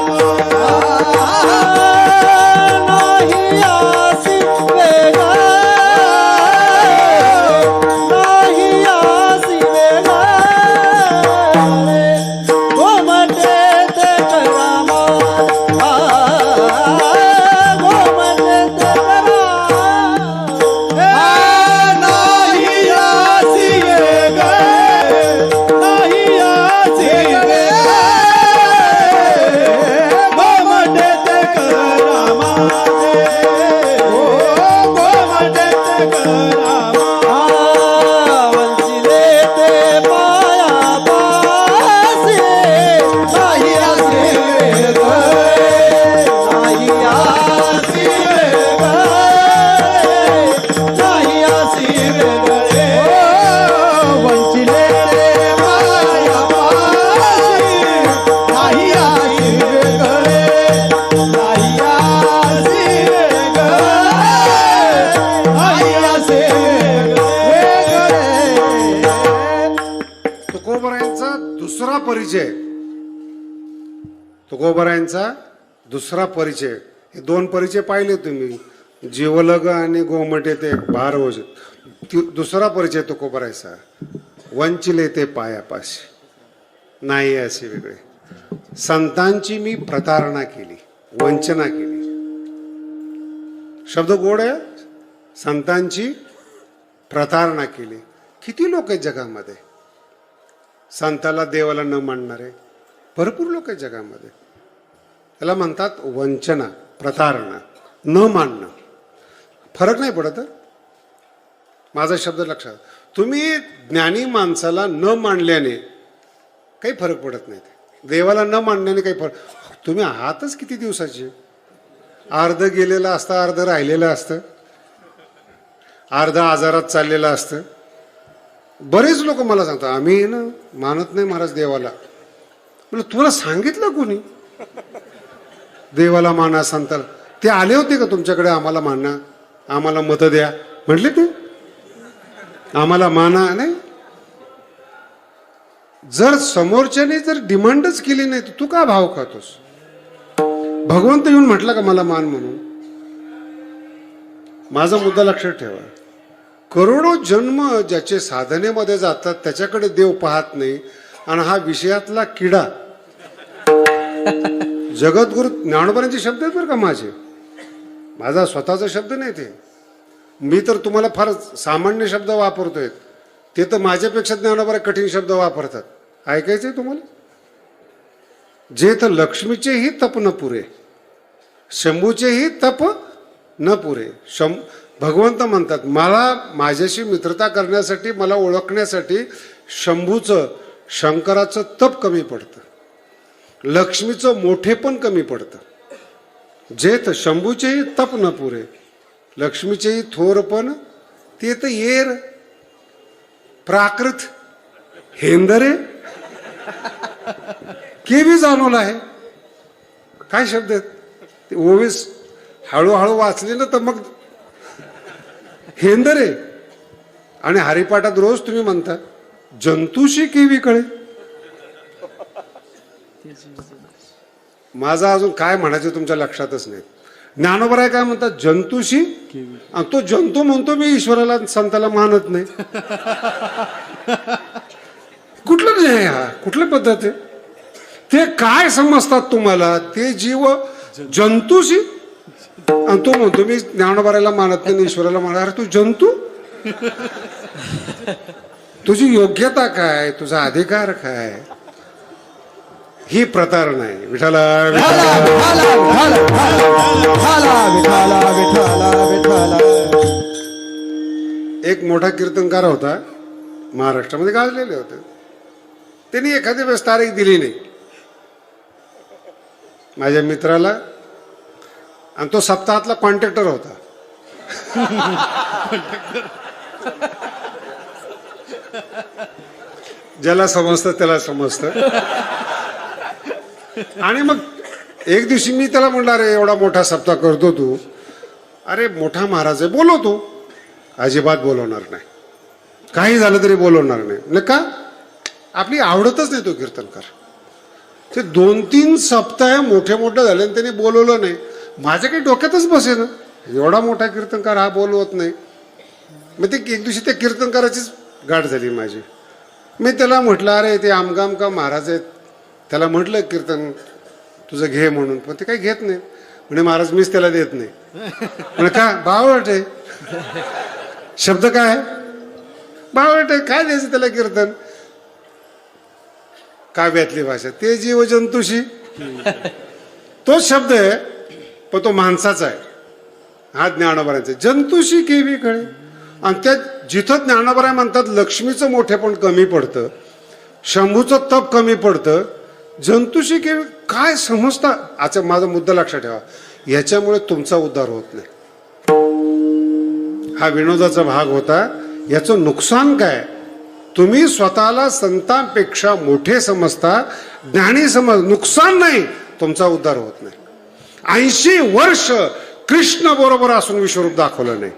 नाही आसी वेगा, नाही आसी वेगा, गोमटे ते करामा, गोमटे ते करा, नाही आसी वेगा, नाही आसी वेगा, गोमटे ते करामा, गोमटे ते करामा, वंचिले ते पायापासी, नाही आसी वेगा, नाही आसी वेगा, नाही आसी वेगा, वंचिले ते पायापासी, नाही आसी वेगा, नाही आसी वेगा, नाही आसी वेगा. तुकोबरायांचा दुसरा परिचय, तुकोबरायांचा दुसरा परिचय. हे 2 परिचय पाहिले तुम्ही, जीवलग आणि गोमटे ते भार ओझ. दुसरा परिचय तुकोबरायचा, वंचिले ते पायापाशी, नाही असे वेगळे. संतांची मी प्रतारणा केली, वंचना केली. शब्द गोड आहे. संतांची प्रतारणा केली. किती लोक आहेत जगामध्ये संताला देवाला न मानणारे? भरपूर लोक आहेत जगामध्ये. त्याला म्हणतात वंचना, प्रतारणा, न मानणं. फरक नाही पडत. माझा शब्द लक्षात. तुम्ही ज्ञानी माणसाला न मानल्याने काही फरक पडत नाही. देवाला न मानण्याने काही फरक. तुम्ही आहातच किती दिवसाचे? अर्ध गेलेलं असतं, अर्ध राहिलेलं असतं, अर्ध आजारात चाललेलं असतं. बरेच लोक मला सांगतात आम्ही ना मानत नाही महाराज देवाला. म्हणजे तुला सांगितलं कोणी देवाला माना, संताला? ते आले होते का तुमच्याकडे आम्हाला माना, आम्हाला मतं द्या म्हटले? ते आम्हाला माना नाही. जर समोरच्याने जर डिमांडच केली नाही तर तू का भाव खातोस? भगवंत येऊन म्हटलं का मला मान म्हणून? माझा मुद्दा लक्षात ठेवा. करोडो जन्म ज्याचे साधनेमध्ये जातात त्याच्याकडे देव पाहत नाही. आणि हा विषयातला किडा, जगद्गुरु ज्ञानोबांचे शब्द आहेत बरं का, माझा स्वतःचा शब्द नाही ते. मी तर तुम्हाला फार सामान्य शब्द वापरतोय, ते तर माझ्यापेक्षा ज्ञानोबा कठीण शब्द वापरतात. ऐकायचंय तुम्हाला? जे तर लक्ष्मीचेही तप न पुरे, शंभूचेही तप न पुरे. भगवंत म्हणतात मला माझ्याशी मित्रता करण्यासाठी, मला ओळखण्यासाठी शंभूचं, शंकराचं तप कमी पडतं, लक्ष्मीचं मोठेपण कमी पडतं. जेथ शंभूचेही तप न पुरे, लक्ष्मीचेही थोरपण ते तर येर प्राकृत हेंदरे केवी जाणवलं आहे. काय शब्द आहेत ते ओवीस हळूहळू वाचले ना तर मग हेंदरे. आणि हरिपाठात रोज तुम्ही म्हणता जंतूशी केवी कळे. माझा अजून काय म्हणायचं तुमच्या लक्षातच नाही. ज्ञानोबराय काय म्हणतात जंतूशी, आणि तो जंतू म्हणतो मी ईश्वराला संताला मानत नाही. कुठलं न्याय हा, कुठली पद्धत आहे. ते काय समजतात तुम्हाला, ते जीव जंतूशी, आणि तो म्हणतो मी ज्ञानोबरायला मानत नाही ईश्वराला मानत. अरे तू जंतू, तुझी योग्यता काय, तुझा अधिकार काय, ही प्रतार नाही. विठाला विठाला विठाला विठाला विठाला विठाला विठाला. एक मोठा कीर्तनकार होता, महाराष्ट्रामध्ये गाजलेले होते. त्यांनी एखादी वेळेस तारीख दिली नाही माझ्या मित्राला, आणि तो सप्ताहातला कॉन्ट्रॅक्टर होता. ज्याला समजतं त्याला समजतं. आणि मग एक दिवशी मी त्याला म्हणलं अरे एवढा मोठा सप्ताह करतो तू, अरे मोठा महाराज आहे बोलवतो. अजिबात बोलवणार नाही, काही झालं तरी बोलवणार नाही. म्हणजे का, आपली आवडतच नाही तो कीर्तनकार. ते 2-3 सप्ताह मोठे मोठे झाले आणि त्यांनी बोलवलं नाही. माझ्या काही डोक्यातच बसे ना, एवढा मोठा कीर्तनकार हा बोलवत नाही. मग ते एक दिवशी त्या कीर्तनकाराचीच गाठ झाली माझी. मी त्याला म्हटलं अरे ते आमका आमका महाराज आहेत, त्याला म्हटलं कीर्तन तुझं घे म्हणून, पण ते काही घेत नाही. म्हणजे महाराज मीच त्याला देत नाही. म्हणजे का, बावळट आहे. शब्द काय आहे, बावळट आहे. काय द्यायचं त्याला कीर्तन. काव्यातली भाषा ते जीव जंतूशी, तोच शब्द आहे पण तो माणसाचा आहे. हा ज्ञानोबरांचा जंतूशी केवी कळे. आणि त्या जिथं ज्ञानोबराय म्हणतात लक्ष्मीचं मोठेपण कमी पडतं, शंभूचं तप कमी पडतं, जंतूशी केवी काय समजता. अच्छा माझा मुद्दा लक्षात ठेवा, याच्यामुळे तुमचा उद्धार होत नाही. हा विनोदाचा भाग होता. याचं नुकसान काय, तुम्ही स्वतःला संतांपेक्षा मोठे समजता, ज्ञानी समज. नुकसान नाही, तुमचा उद्धार होत नाही. 80 वर्ष कृष्ण बरोबर असून विश्वरूप दाखवलं नाही.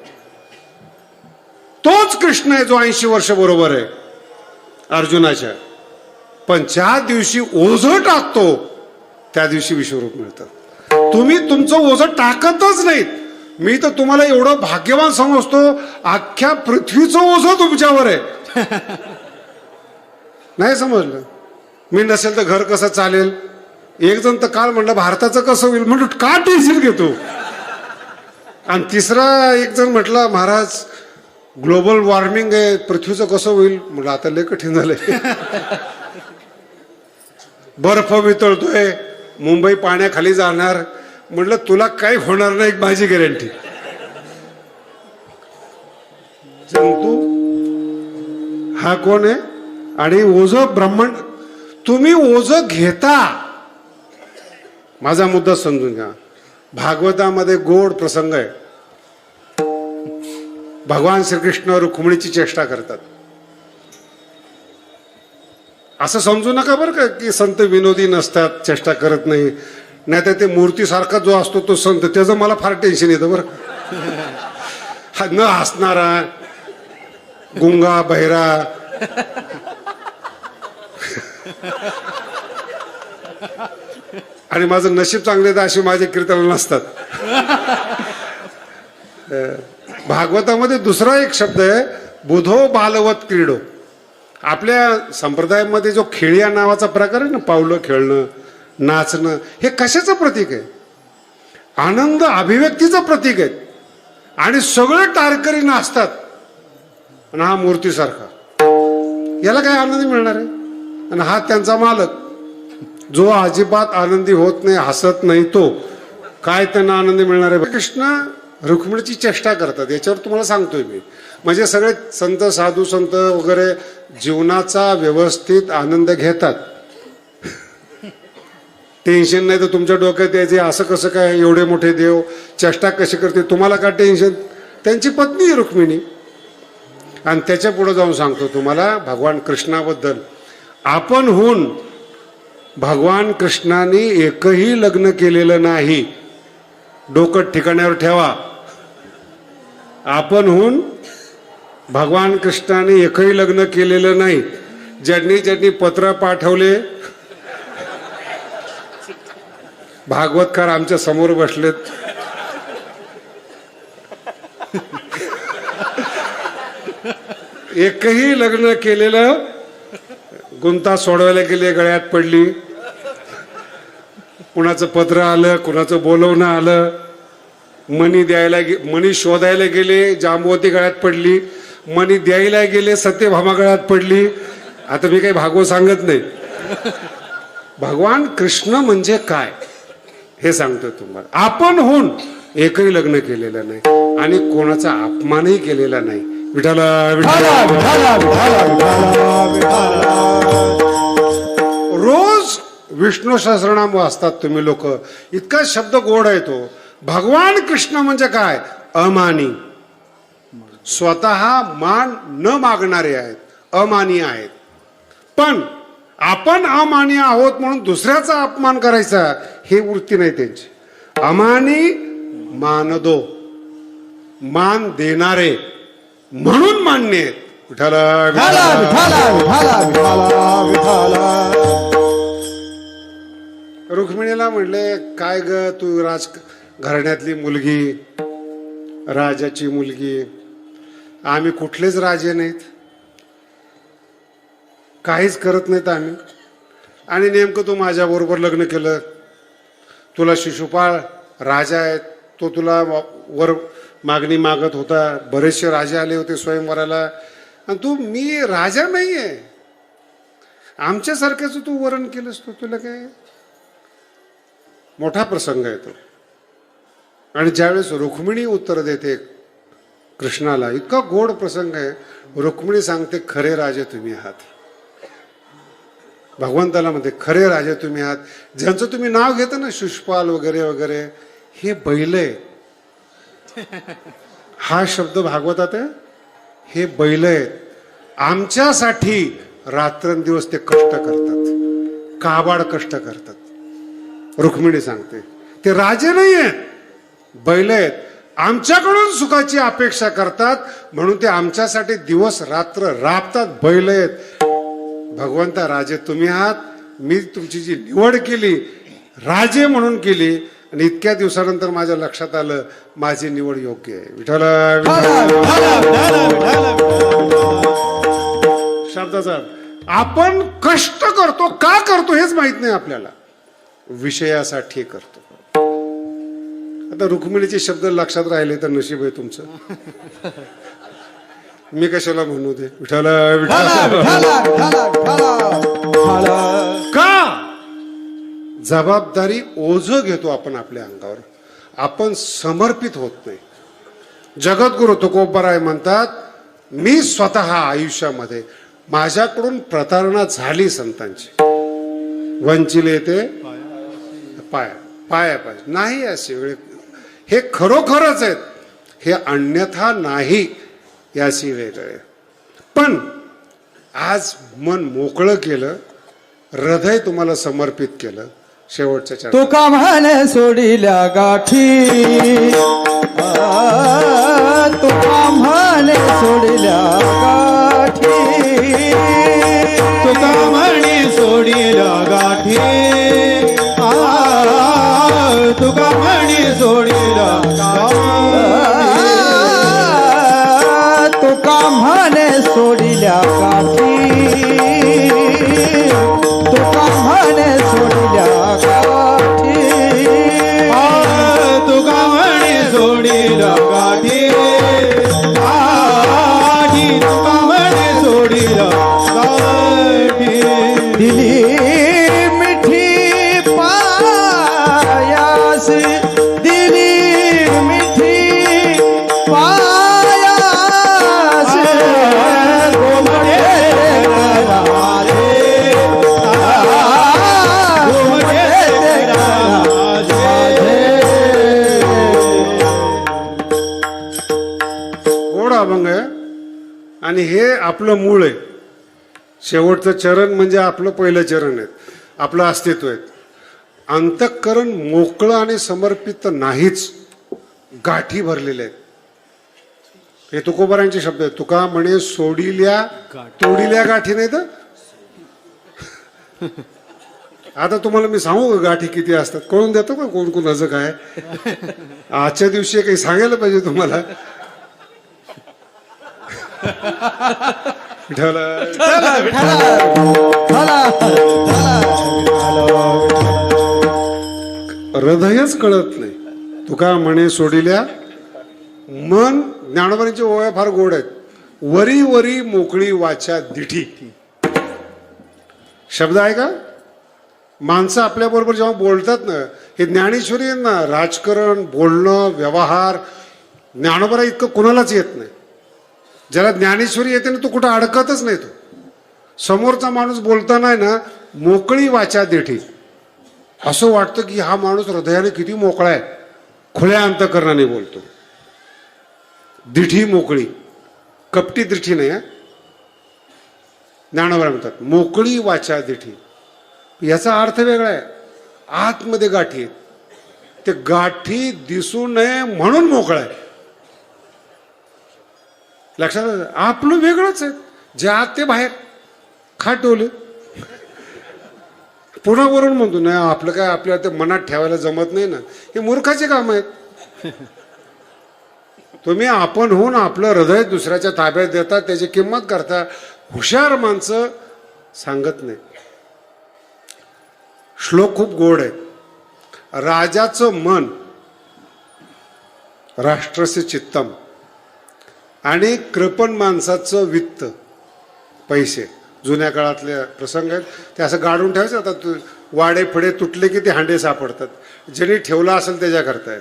तोच कृष्ण आहे जो 80 वर्ष बरोबर आहे अर्जुनाच्या. पण ज्या दिवशी ओझं टाकतो त्या दिवशी विश्वरूप मिळतं. तुम्ही तुमचं ओझं टाकतच नाहीत. मी तर तुम्हाला एवढं भाग्यवान समजतो, अख्ख्या पृथ्वीचं ओझं तुमच्यावर आहे. नाही समजलं. मी नसेल तर घर कसं चालेल. एक जण तर काल म्हणलं भारताचं कसं होईल, म्हणलं का टेन्शन घेतो. आणि तिसरा एक जण म्हटलं महाराज ग्लोबल वॉर्मिंग आहे, पृथ्वीचं कसं होईल. म्हटलं आता लय कठीण झालंय. बर्फ वितळतोय, मुंबई पाण्याखाली जाणार. म्हटलं तुला काही होणार नाही, माझी गॅरंटी. जंतू हा कोण आहे. आणि ओझं ब्रह्मांड, तुम्ही ओझं घेता. माझा मुद्दा समजून घ्या. भागवतामध्ये गोड प्रसंग आहे. भगवान श्रीकृष्ण रुक्मिणीची चेष्टा करतात. असं समजू नका बरं का की संत विनोदी नसतात, चेष्टा करत नाही. नाही तर ते मूर्तीसारखा जो असतो तो संत, त्याचं मला फार टेन्शन येतं बरं. न हसणारा, गुंगा बहिरा, आणि माझं नशीब चांगले तर असे माझे कीर्तन नसतात. भागवतामध्ये दुसरा एक शब्द आहे बुधो बालवत क्रीडो. आपल्या संप्रदायामध्ये जो खेळिया नावाचा प्रकार आहे ना, पावलं खेळणं, नाचणं, हे कशाचं प्रतीक आहे. आनंद अभिव्यक्तीचं प्रतीक आहे. आणि सगळे टारकरी नाचतात आणि हा मूर्तीसारखा, याला काय आनंद मिळणार आहे. आणि हा त्यांचा मालक जो अजिबात आनंदी होत नाही, हसत नाही, तो काय त्यांना आनंद मिळणार आहे. कृष्ण रुक्मिणीची चेष्टा करतात. याच्यावर तुम्हाला सांगतोय मी. म्हणजे सगळे संत साधू संत वगैरे जीवनाचा व्यवस्थित आनंद घेतात. टेन्शन नाही तर तुमच्या डोक्यात यायचे असं कसं काय एवढे मोठे देव चेष्टा कशी करते तुम्हाला का टेन्शन. त्यांची पत्नी आहे रुक्मिणी. आणि त्याच्या पुढे जाऊन सांगतो तुम्हाला भगवान कृष्णाबद्दल. आपणहून भगवान कृष्णाने एकही लग्न केलेलं नाही. डोकं ठिकाण्यावर ठेवा. आपणहून भगवान कृष्णाने एकही लग्न केलेलं नाही. ज्यांनी ज्यांनी पत्र पाठवले भागवतकार आमच्या समोर बसलेत. एकही लग्न केलेलं गुंता सोडवायला गेले गळ्यात पडली. कुणाचं पत्र आलं कुणाचं बोलवणं आलं. मणी शोधायला गेले जांबवती गळ्यात पडली. मणी द्यायला गेले सत्यभामा गळ्यात पडली. आता मी काही भागवत सांगत नाही. भगवान कृष्ण म्हणजे काय हे सांगतोय तुम्हाला. आपणहून एकही लग्न केलेलं नाही आणि कोणाचा अपमानही केलेला नाही. विठाला विठाला विठाला विठाला विठाला विठाला. रोज विष्णू सहस्रनाम वाचतात तुम्ही लोक. इतका शब्द गोड आहे तो. भगवान कृष्ण म्हणजे काय. अमानी. स्वतः मान न मागणारे आहेत. अमानी आहेत. पण आपण अमानी आहोत म्हणून दुसऱ्याचा अपमान करायचा हे वृत्ती नाही त्यांची. अमानी मानदो. मान देणारे म्हणून मान्य आहेत. विठाला विठाला विठाला विठाला विठाला विठाला. रुक्मिणीला म्हणले काय ग तू घराण्यातली मुलगी राजाची मुलगी. आम्ही कुठलेच राजे नाहीत. काहीच करत नाहीत आम्ही. आणि नेमकं तू माझ्याबरोबर लग्न केलं. तुला शिशुपाळ राजा आहे तो तुला वर मागणी मागत होता. बरेचसे राजे आले होते स्वयंवराला. आणि तू मी राजा नाहीये आमच्यासारख्याच तू वरण केलंस. तुला काय मोठा प्रसंग आहे तो. आणि ज्यावेळेस रुक्मिणी उत्तर देते कृष्णाला इतका गोड प्रसंग आहे. रुक्मिणी सांगते खरे राजे तुम्ही आहात. भगवंताला म्हणते खरे राजे तुम्ही आहात. ज्यांचं तुम्ही नाव घेता ना शिशुपाल वगैरे वगैरे हे बैल आहे. हा शब्द भागवतात आहे. हे बैल आहेत. आमच्यासाठी रात्रंदिवस ते कष्ट करतात. काबाड कष्ट करतात. रुक्मिणी सांगते ते राजे नाही आहेत बैल आहेत. आमच्याकडून सुखाची अपेक्षा करतात म्हणून ते आमच्यासाठी दिवस रात्र राबतात. बैल आहेत. भगवंता राजे तुम्ही आहात. मी तुमची जी निवड केली राजे म्हणून केली आणि इतक्या दिवसानंतर माझ्या लक्षात आलं माझी निवड योग्य आहे. विठाला शब्दाचा आपण कष्ट करतो का करतो हेच माहित नाही आपल्याला. विषयासाठी करतो. आता रुक्मिणीचे शब्द लक्षात राहिले तर नशीब आहे तुमचं. मी कशाला म्हणू दे. विठाला विठाला विठाला विठाला विठाला. का जबाबदारी ओझं घेतो आपण आपल्या अंगावर. आपण समर्पित होत नाही. जगद्गुरु तुकोबराय म्हणतात मी स्वतः आयुष्यामध्ये माझ्याकडून प्रतारणा झाली संतांची. वंचिले ते पाया पाया पाहिजे नाही असे वेळ. हे खरोखरच आहेत. हे अन्यथा नाही याची वेळ आहे. पण आज मन मोकळं केलं. हृदय तुम्हाला समर्पित केलं. शेवटच्या चरणात तुका म्हणे सोडिल्या गाठी. तुका म्हणे सोडिल्या गाठी. तुका म्हणे सोडिल्या गाठी. तुका म्हणे सोडिल्या तुका म्हणे सोडिल्या गाठी. तुका म्हणे सोडिल्या गाठी. तुका म्हणे सोडिल्या गाठी. तुका म्हणे सोडिल्या गाठी. दिली मिठी पायास. दिली मिठी पायास. गोमटे करा आपलं मूळ आहे. शेवटचं चरण म्हणजे आपलं पहिलं चरण आहे, आपलं अस्तित्व आहे. अंतःकरण मोकळं आणि समर्पित नाहीच, गाठी भरलेल्या आहेत. हे तुकोबारांचे शब्द आहेत. तुका म्हणे सोडिल्या तोडिल्या गाठी नाही तर. आता तुम्हाला मी सांगू का गाठी किती असतात? कळून देतो का कोण कोणाचं काय? आजच्या दिवशी काही सांगायला पाहिजे तुम्हाला. विठ्ठल हृदयच कळत नाही. तुका म्हणे सोडिल्या मन. ज्ञानोबांची ओव्या फार गोड आहेत. वरी वरी मोकळी वाचा दिठी. शब्द आहे का? माणसं आपल्याबरोबर जेव्हा बोलतात ना, हे ज्ञानेश्वरी आहे ना, राजकारण, बोलणं, व्यवहार, ज्ञानोबा इतकं कुणालाच येत नाही. ज्याला ज्ञानेश्वरी येते ना, तो कुठं अडकतच नाही. तो समोरचा माणूस बोलताना आहे ना, मोकळी वाचा दिठी. असं वाटतं की हा माणूस हृदयाने किती मोकळा आहे, खुल्या अंतःकरणाने बोलतो. दिठी मोकळी, कपटी दिठी नाही. ज्ञानोबा म्हणतात मोकळी वाचा दिठी. याचा अर्थ वेगळा आहे. आतमध्ये गाठी आहेत, ते गाठी दिसू नये म्हणून मोकळा आहे. लक्षात आलं? आपलं वेगळंच आहे. जे आत ते बाहेर खाटवले. पुन्हा वरून म्हणतो नाही आपलं काय आपल्याला ते मनात ठेवायला जमत नाही ना. हे मूर्खाचे काम आहेत. तुम्ही आपण होऊन आपलं हृदय दुसऱ्याच्या ताब्यात देता, त्याची किंमत करता. हुशार माणसं सांगत नाही. श्लोक खूप गोड आहे. राजाचं मन राष्ट्रस्य चित्तम आणि कृपण माणसाचं वित्त पैसे. जुन्या काळातले प्रसंग आहेत ते असं गाडून ठेवायचं. आता वाडे फडे तुटले की ते हांडे सापडतात. ज्यांनी ठेवला असेल त्याच्या करताय.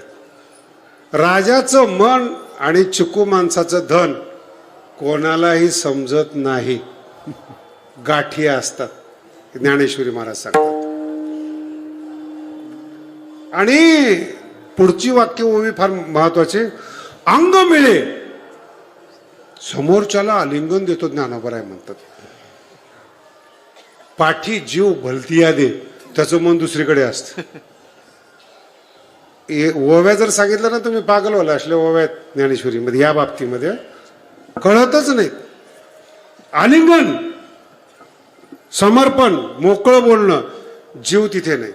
राजाचं मन आणि चिकू माणसाचं धन कोणालाही समजत नाही. गाठी असतात, ज्ञानेश्वरी महाराज सांगतात. आणि पुढची वाक्य ओवी फार महत्वाची. अंग मिळे समोरच्याला आलिंगन देतो ज्ञानोबराय म्हणतात. पाठी जीव भलतिया दे, त्याचं मन दुसरीकडे असतं. ओव्या जर सांगितलं ना तुम्ही पागल व्हाल. असल्या ओव्या ज्ञानेश्वरीमध्ये या बाबतीमध्ये कळतच नाही. आलिंगन, समर्पण, मोकळं बोलणं, जीव तिथे नाही.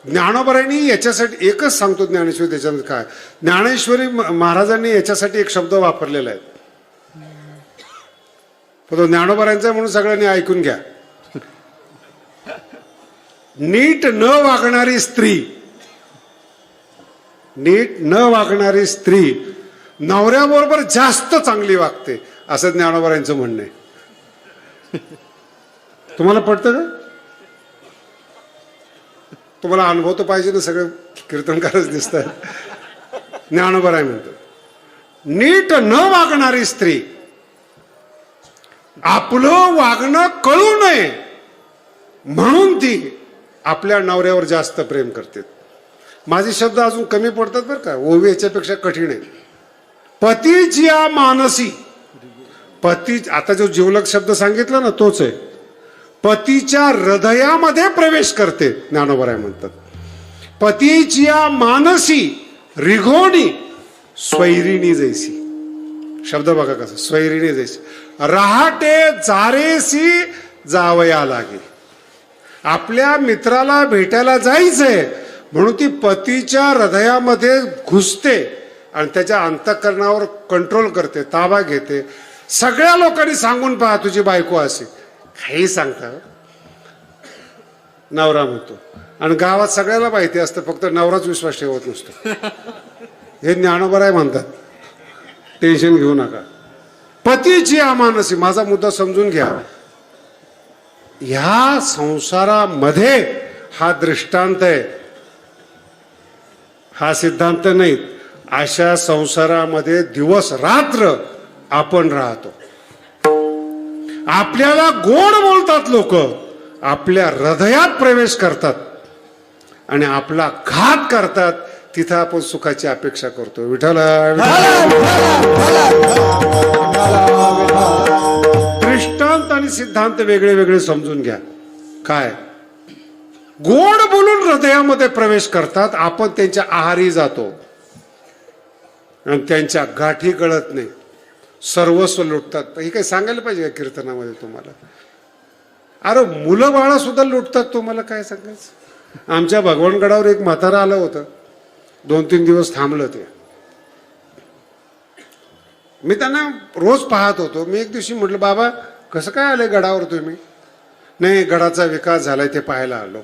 ज्ञानोबरायांनी याच्यासाठी एकच सांगतो ज्ञानेश्वरी. त्याच्यामध्ये काय ज्ञानेश्वरी महाराजांनी याच्यासाठी एक शब्द वापरलेला आहे. पण तो ज्ञानोबरायांचा म्हणून सगळ्यांनी ऐकून घ्या. नीट न वागणारी स्त्री, नीट न वागणारी स्त्री नवऱ्याबरोबर जास्त चांगली वागते, असं ज्ञानोबरायांचं म्हणणं आहे. तुम्हाला पटतं का? तुम्हाला अनुभव तर पाहिजे ना. सगळे कीर्तनकारच दिसतात. ज्ञानोबराय म्हणतो नीट न वागणारी स्त्री आपलं वागणं कळू नये म्हणून ती आपल्या नवऱ्यावर जास्त प्रेम करते. माझे शब्द अजून कमी पडतात बरं का. ओवी याच्यापेक्षा कठीण आहे. पतीची मानसी. पती, आता जो जिवलग शब्द सांगितला ना तोच आहे. पतीच्या हृदयामध्ये प्रवेश करते, ज्ञानोबराय म्हणतात. पतीची मानसी रिघोणी स्वैरिणी जैसी. शब्द बघा कसा, स्वैरिणी जैसी. रहाटे जारेसी जावया लागे. आपल्या मित्राला भेटायला जायचंय म्हणून ती पतीच्या हृदयामध्ये घुसते आणि त्याच्या अंतःकरणावर कंट्रोल करते, ताबा घेते. सगळ्या लोकांनी सांगून पहा तुझी बायको असे. काही सांगता नवरा म्हणतो. आणि गावात सगळ्याला माहिती असतं, फक्त नवराच विश्वास ठेवत नसतो. हे ज्ञानोबराय म्हणतात. टेन्शन घेऊ नका. पतीची अमानसी. माझा मुद्दा समजून घ्या. ह्या संसारामध्ये हा दृष्टांत आहे, हा सिद्धांत नाही. अशा संसारामध्ये दिवस रात्र आपण राहतो. आपल्याला गोड बोलतात लोक, आपल्या हृदयात प्रवेश करतात आणि आपला घात करतात. तिथं आपण सुखाची अपेक्षा करतो. विठ्ठल आणि सिद्धांत वेगळे वेगळे समजून घ्या. काय गोड बोलून हृदयामध्ये प्रवेश करतात, आपण त्यांच्या आहारी जातो आणि त्यांच्या गाठी कळत नाही, सर्वस्व लुटतात. हे काही सांगायला पाहिजे का कीर्तनामध्ये तुम्हाला? अरे मुलं बाळा सुद्धा लुटतात, तुम्हाला काय सांगायचं? आमच्या भगवानगडावर एक म्हातारा आलं होतं, 2-3 दिवस थांबलं ते. मी त्यांना रोज पाहत होतो. मी एक दिवशी म्हटलं, बाबा कसं काय आले गडावर तुम्ही? नाही, गडाचा विकास झालाय ते पाहायला आलो.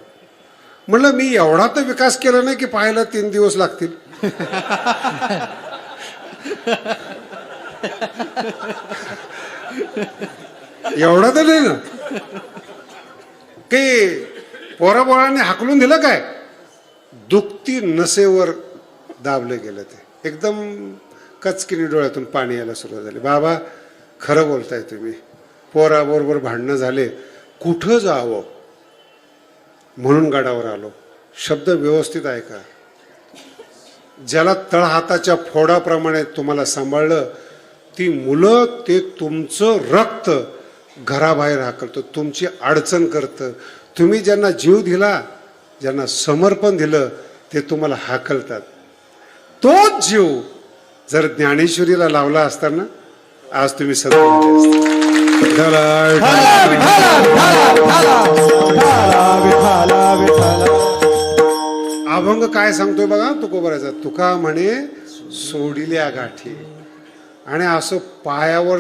म्हटलं मी एवढा तर विकास केला नाही की पाहायला 3 दिवस लागतील. एवढा तर नाही ना की पोरापोराने हाकलून दिलं काय? दुखती नसेवर दाबलं गेलं ते. एकदम कचकिनी डोळ्यातून पाणी यायला सुरुवात झाली. बाबा खरं बोलताय तुम्ही, पोराबरोबर भांडणं झाले, कुठं जावं म्हणून गडावर आलो. शब्द व्यवस्थित ऐका. ज्याला तळहाताच्या फोडाप्रमाणे तुम्हाला सांभाळलं, ती मुलं ते तुमचं रक्त घराबाहेर हाकलतं, तुमची अडचण करतं. तुम्ही ज्यांना जीव दिला, ज्यांना समर्पण दिलं, ते तुम्हाला हाकलतात. तोच जीव जर ज्ञानेश्वरीला लावला असताना आज तुम्ही सगळे अभंग काय सांगतोय बघा तुकोबराचा. तुका म्हणे सोडिल्या गाठी, आणि असं पायावर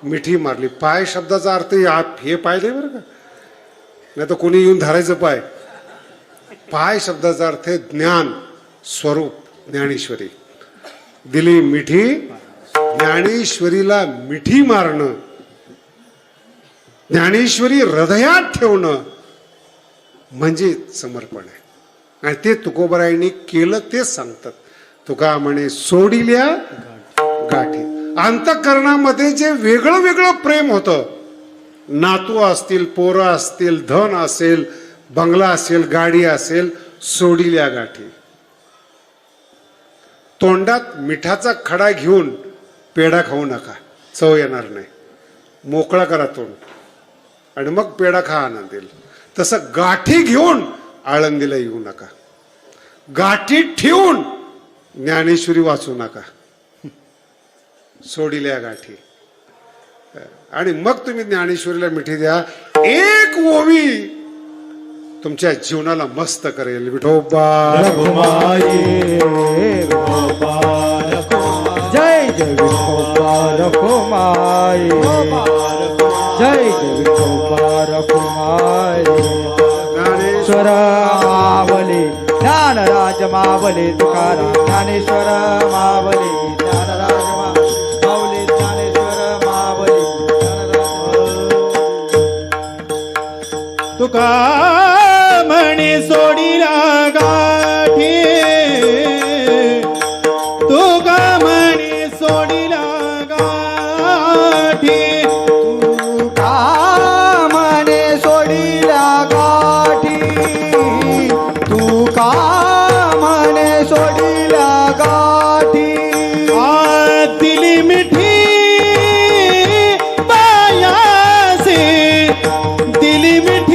मिठी मारली. पाय शब्दाचा अर्थ हे पाय नाही बरं का, नाही तर कोणी येऊन धरायचं पाय. पाय शब्दाचा अर्थ आहे ज्ञान स्वरूप, ज्ञानेश्वरी. दिली मिठी, ज्ञानेश्वरीला मिठी मारणं, ज्ञानेश्वरी हृदयात ठेवणं म्हणजे समर्पण आहे. आणि ते तुकोबरायांनी केलं, तेच सांगतात. तुका म्हणे सोडिल्या गाठी. अंतःकरणामध्ये जे वेगळं वेगळं प्रेम होतं, नातू असतील, पोरं असतील, धन असेल, बंगला असेल, गाडी असेल, सोडिल्या गाठी. तोंडात मिठाचा खडा घेऊन पेढा खाऊ नका, चव येणार नाही. मोकळा करा तोंड आणि मग पेढा खा, आनंद येईल. तसं गाठी घेऊन आळंदीला येऊ नका, गाठी ठेवून ज्ञानेश्वरी वाचू नका. सोडिल्या गाठी. आणि मग तुम्ही ज्ञानेश्वरीला मिठी द्या. एक ओवी तुमच्या जीवनाला मस्त करेल. विठोबा जय जय विठोबा रखुमाई, जय जय विठोबा रखुमाई. ज्ञानेश्वर मावले ज्ञानराज मावले तुकाराम, ज्ञानेश्वर मावले ज्ञानराज मावले, ज्ञानेश्वर मावले तुका म्हणे सोडिला गाठी, तुका म्हणे सोडिला गाठी. तुका म्हणे सोडिल्या गाठी, तुका म्हणे सोडिल्या गाठी. दिली मिठी पायासी, दिली मिठी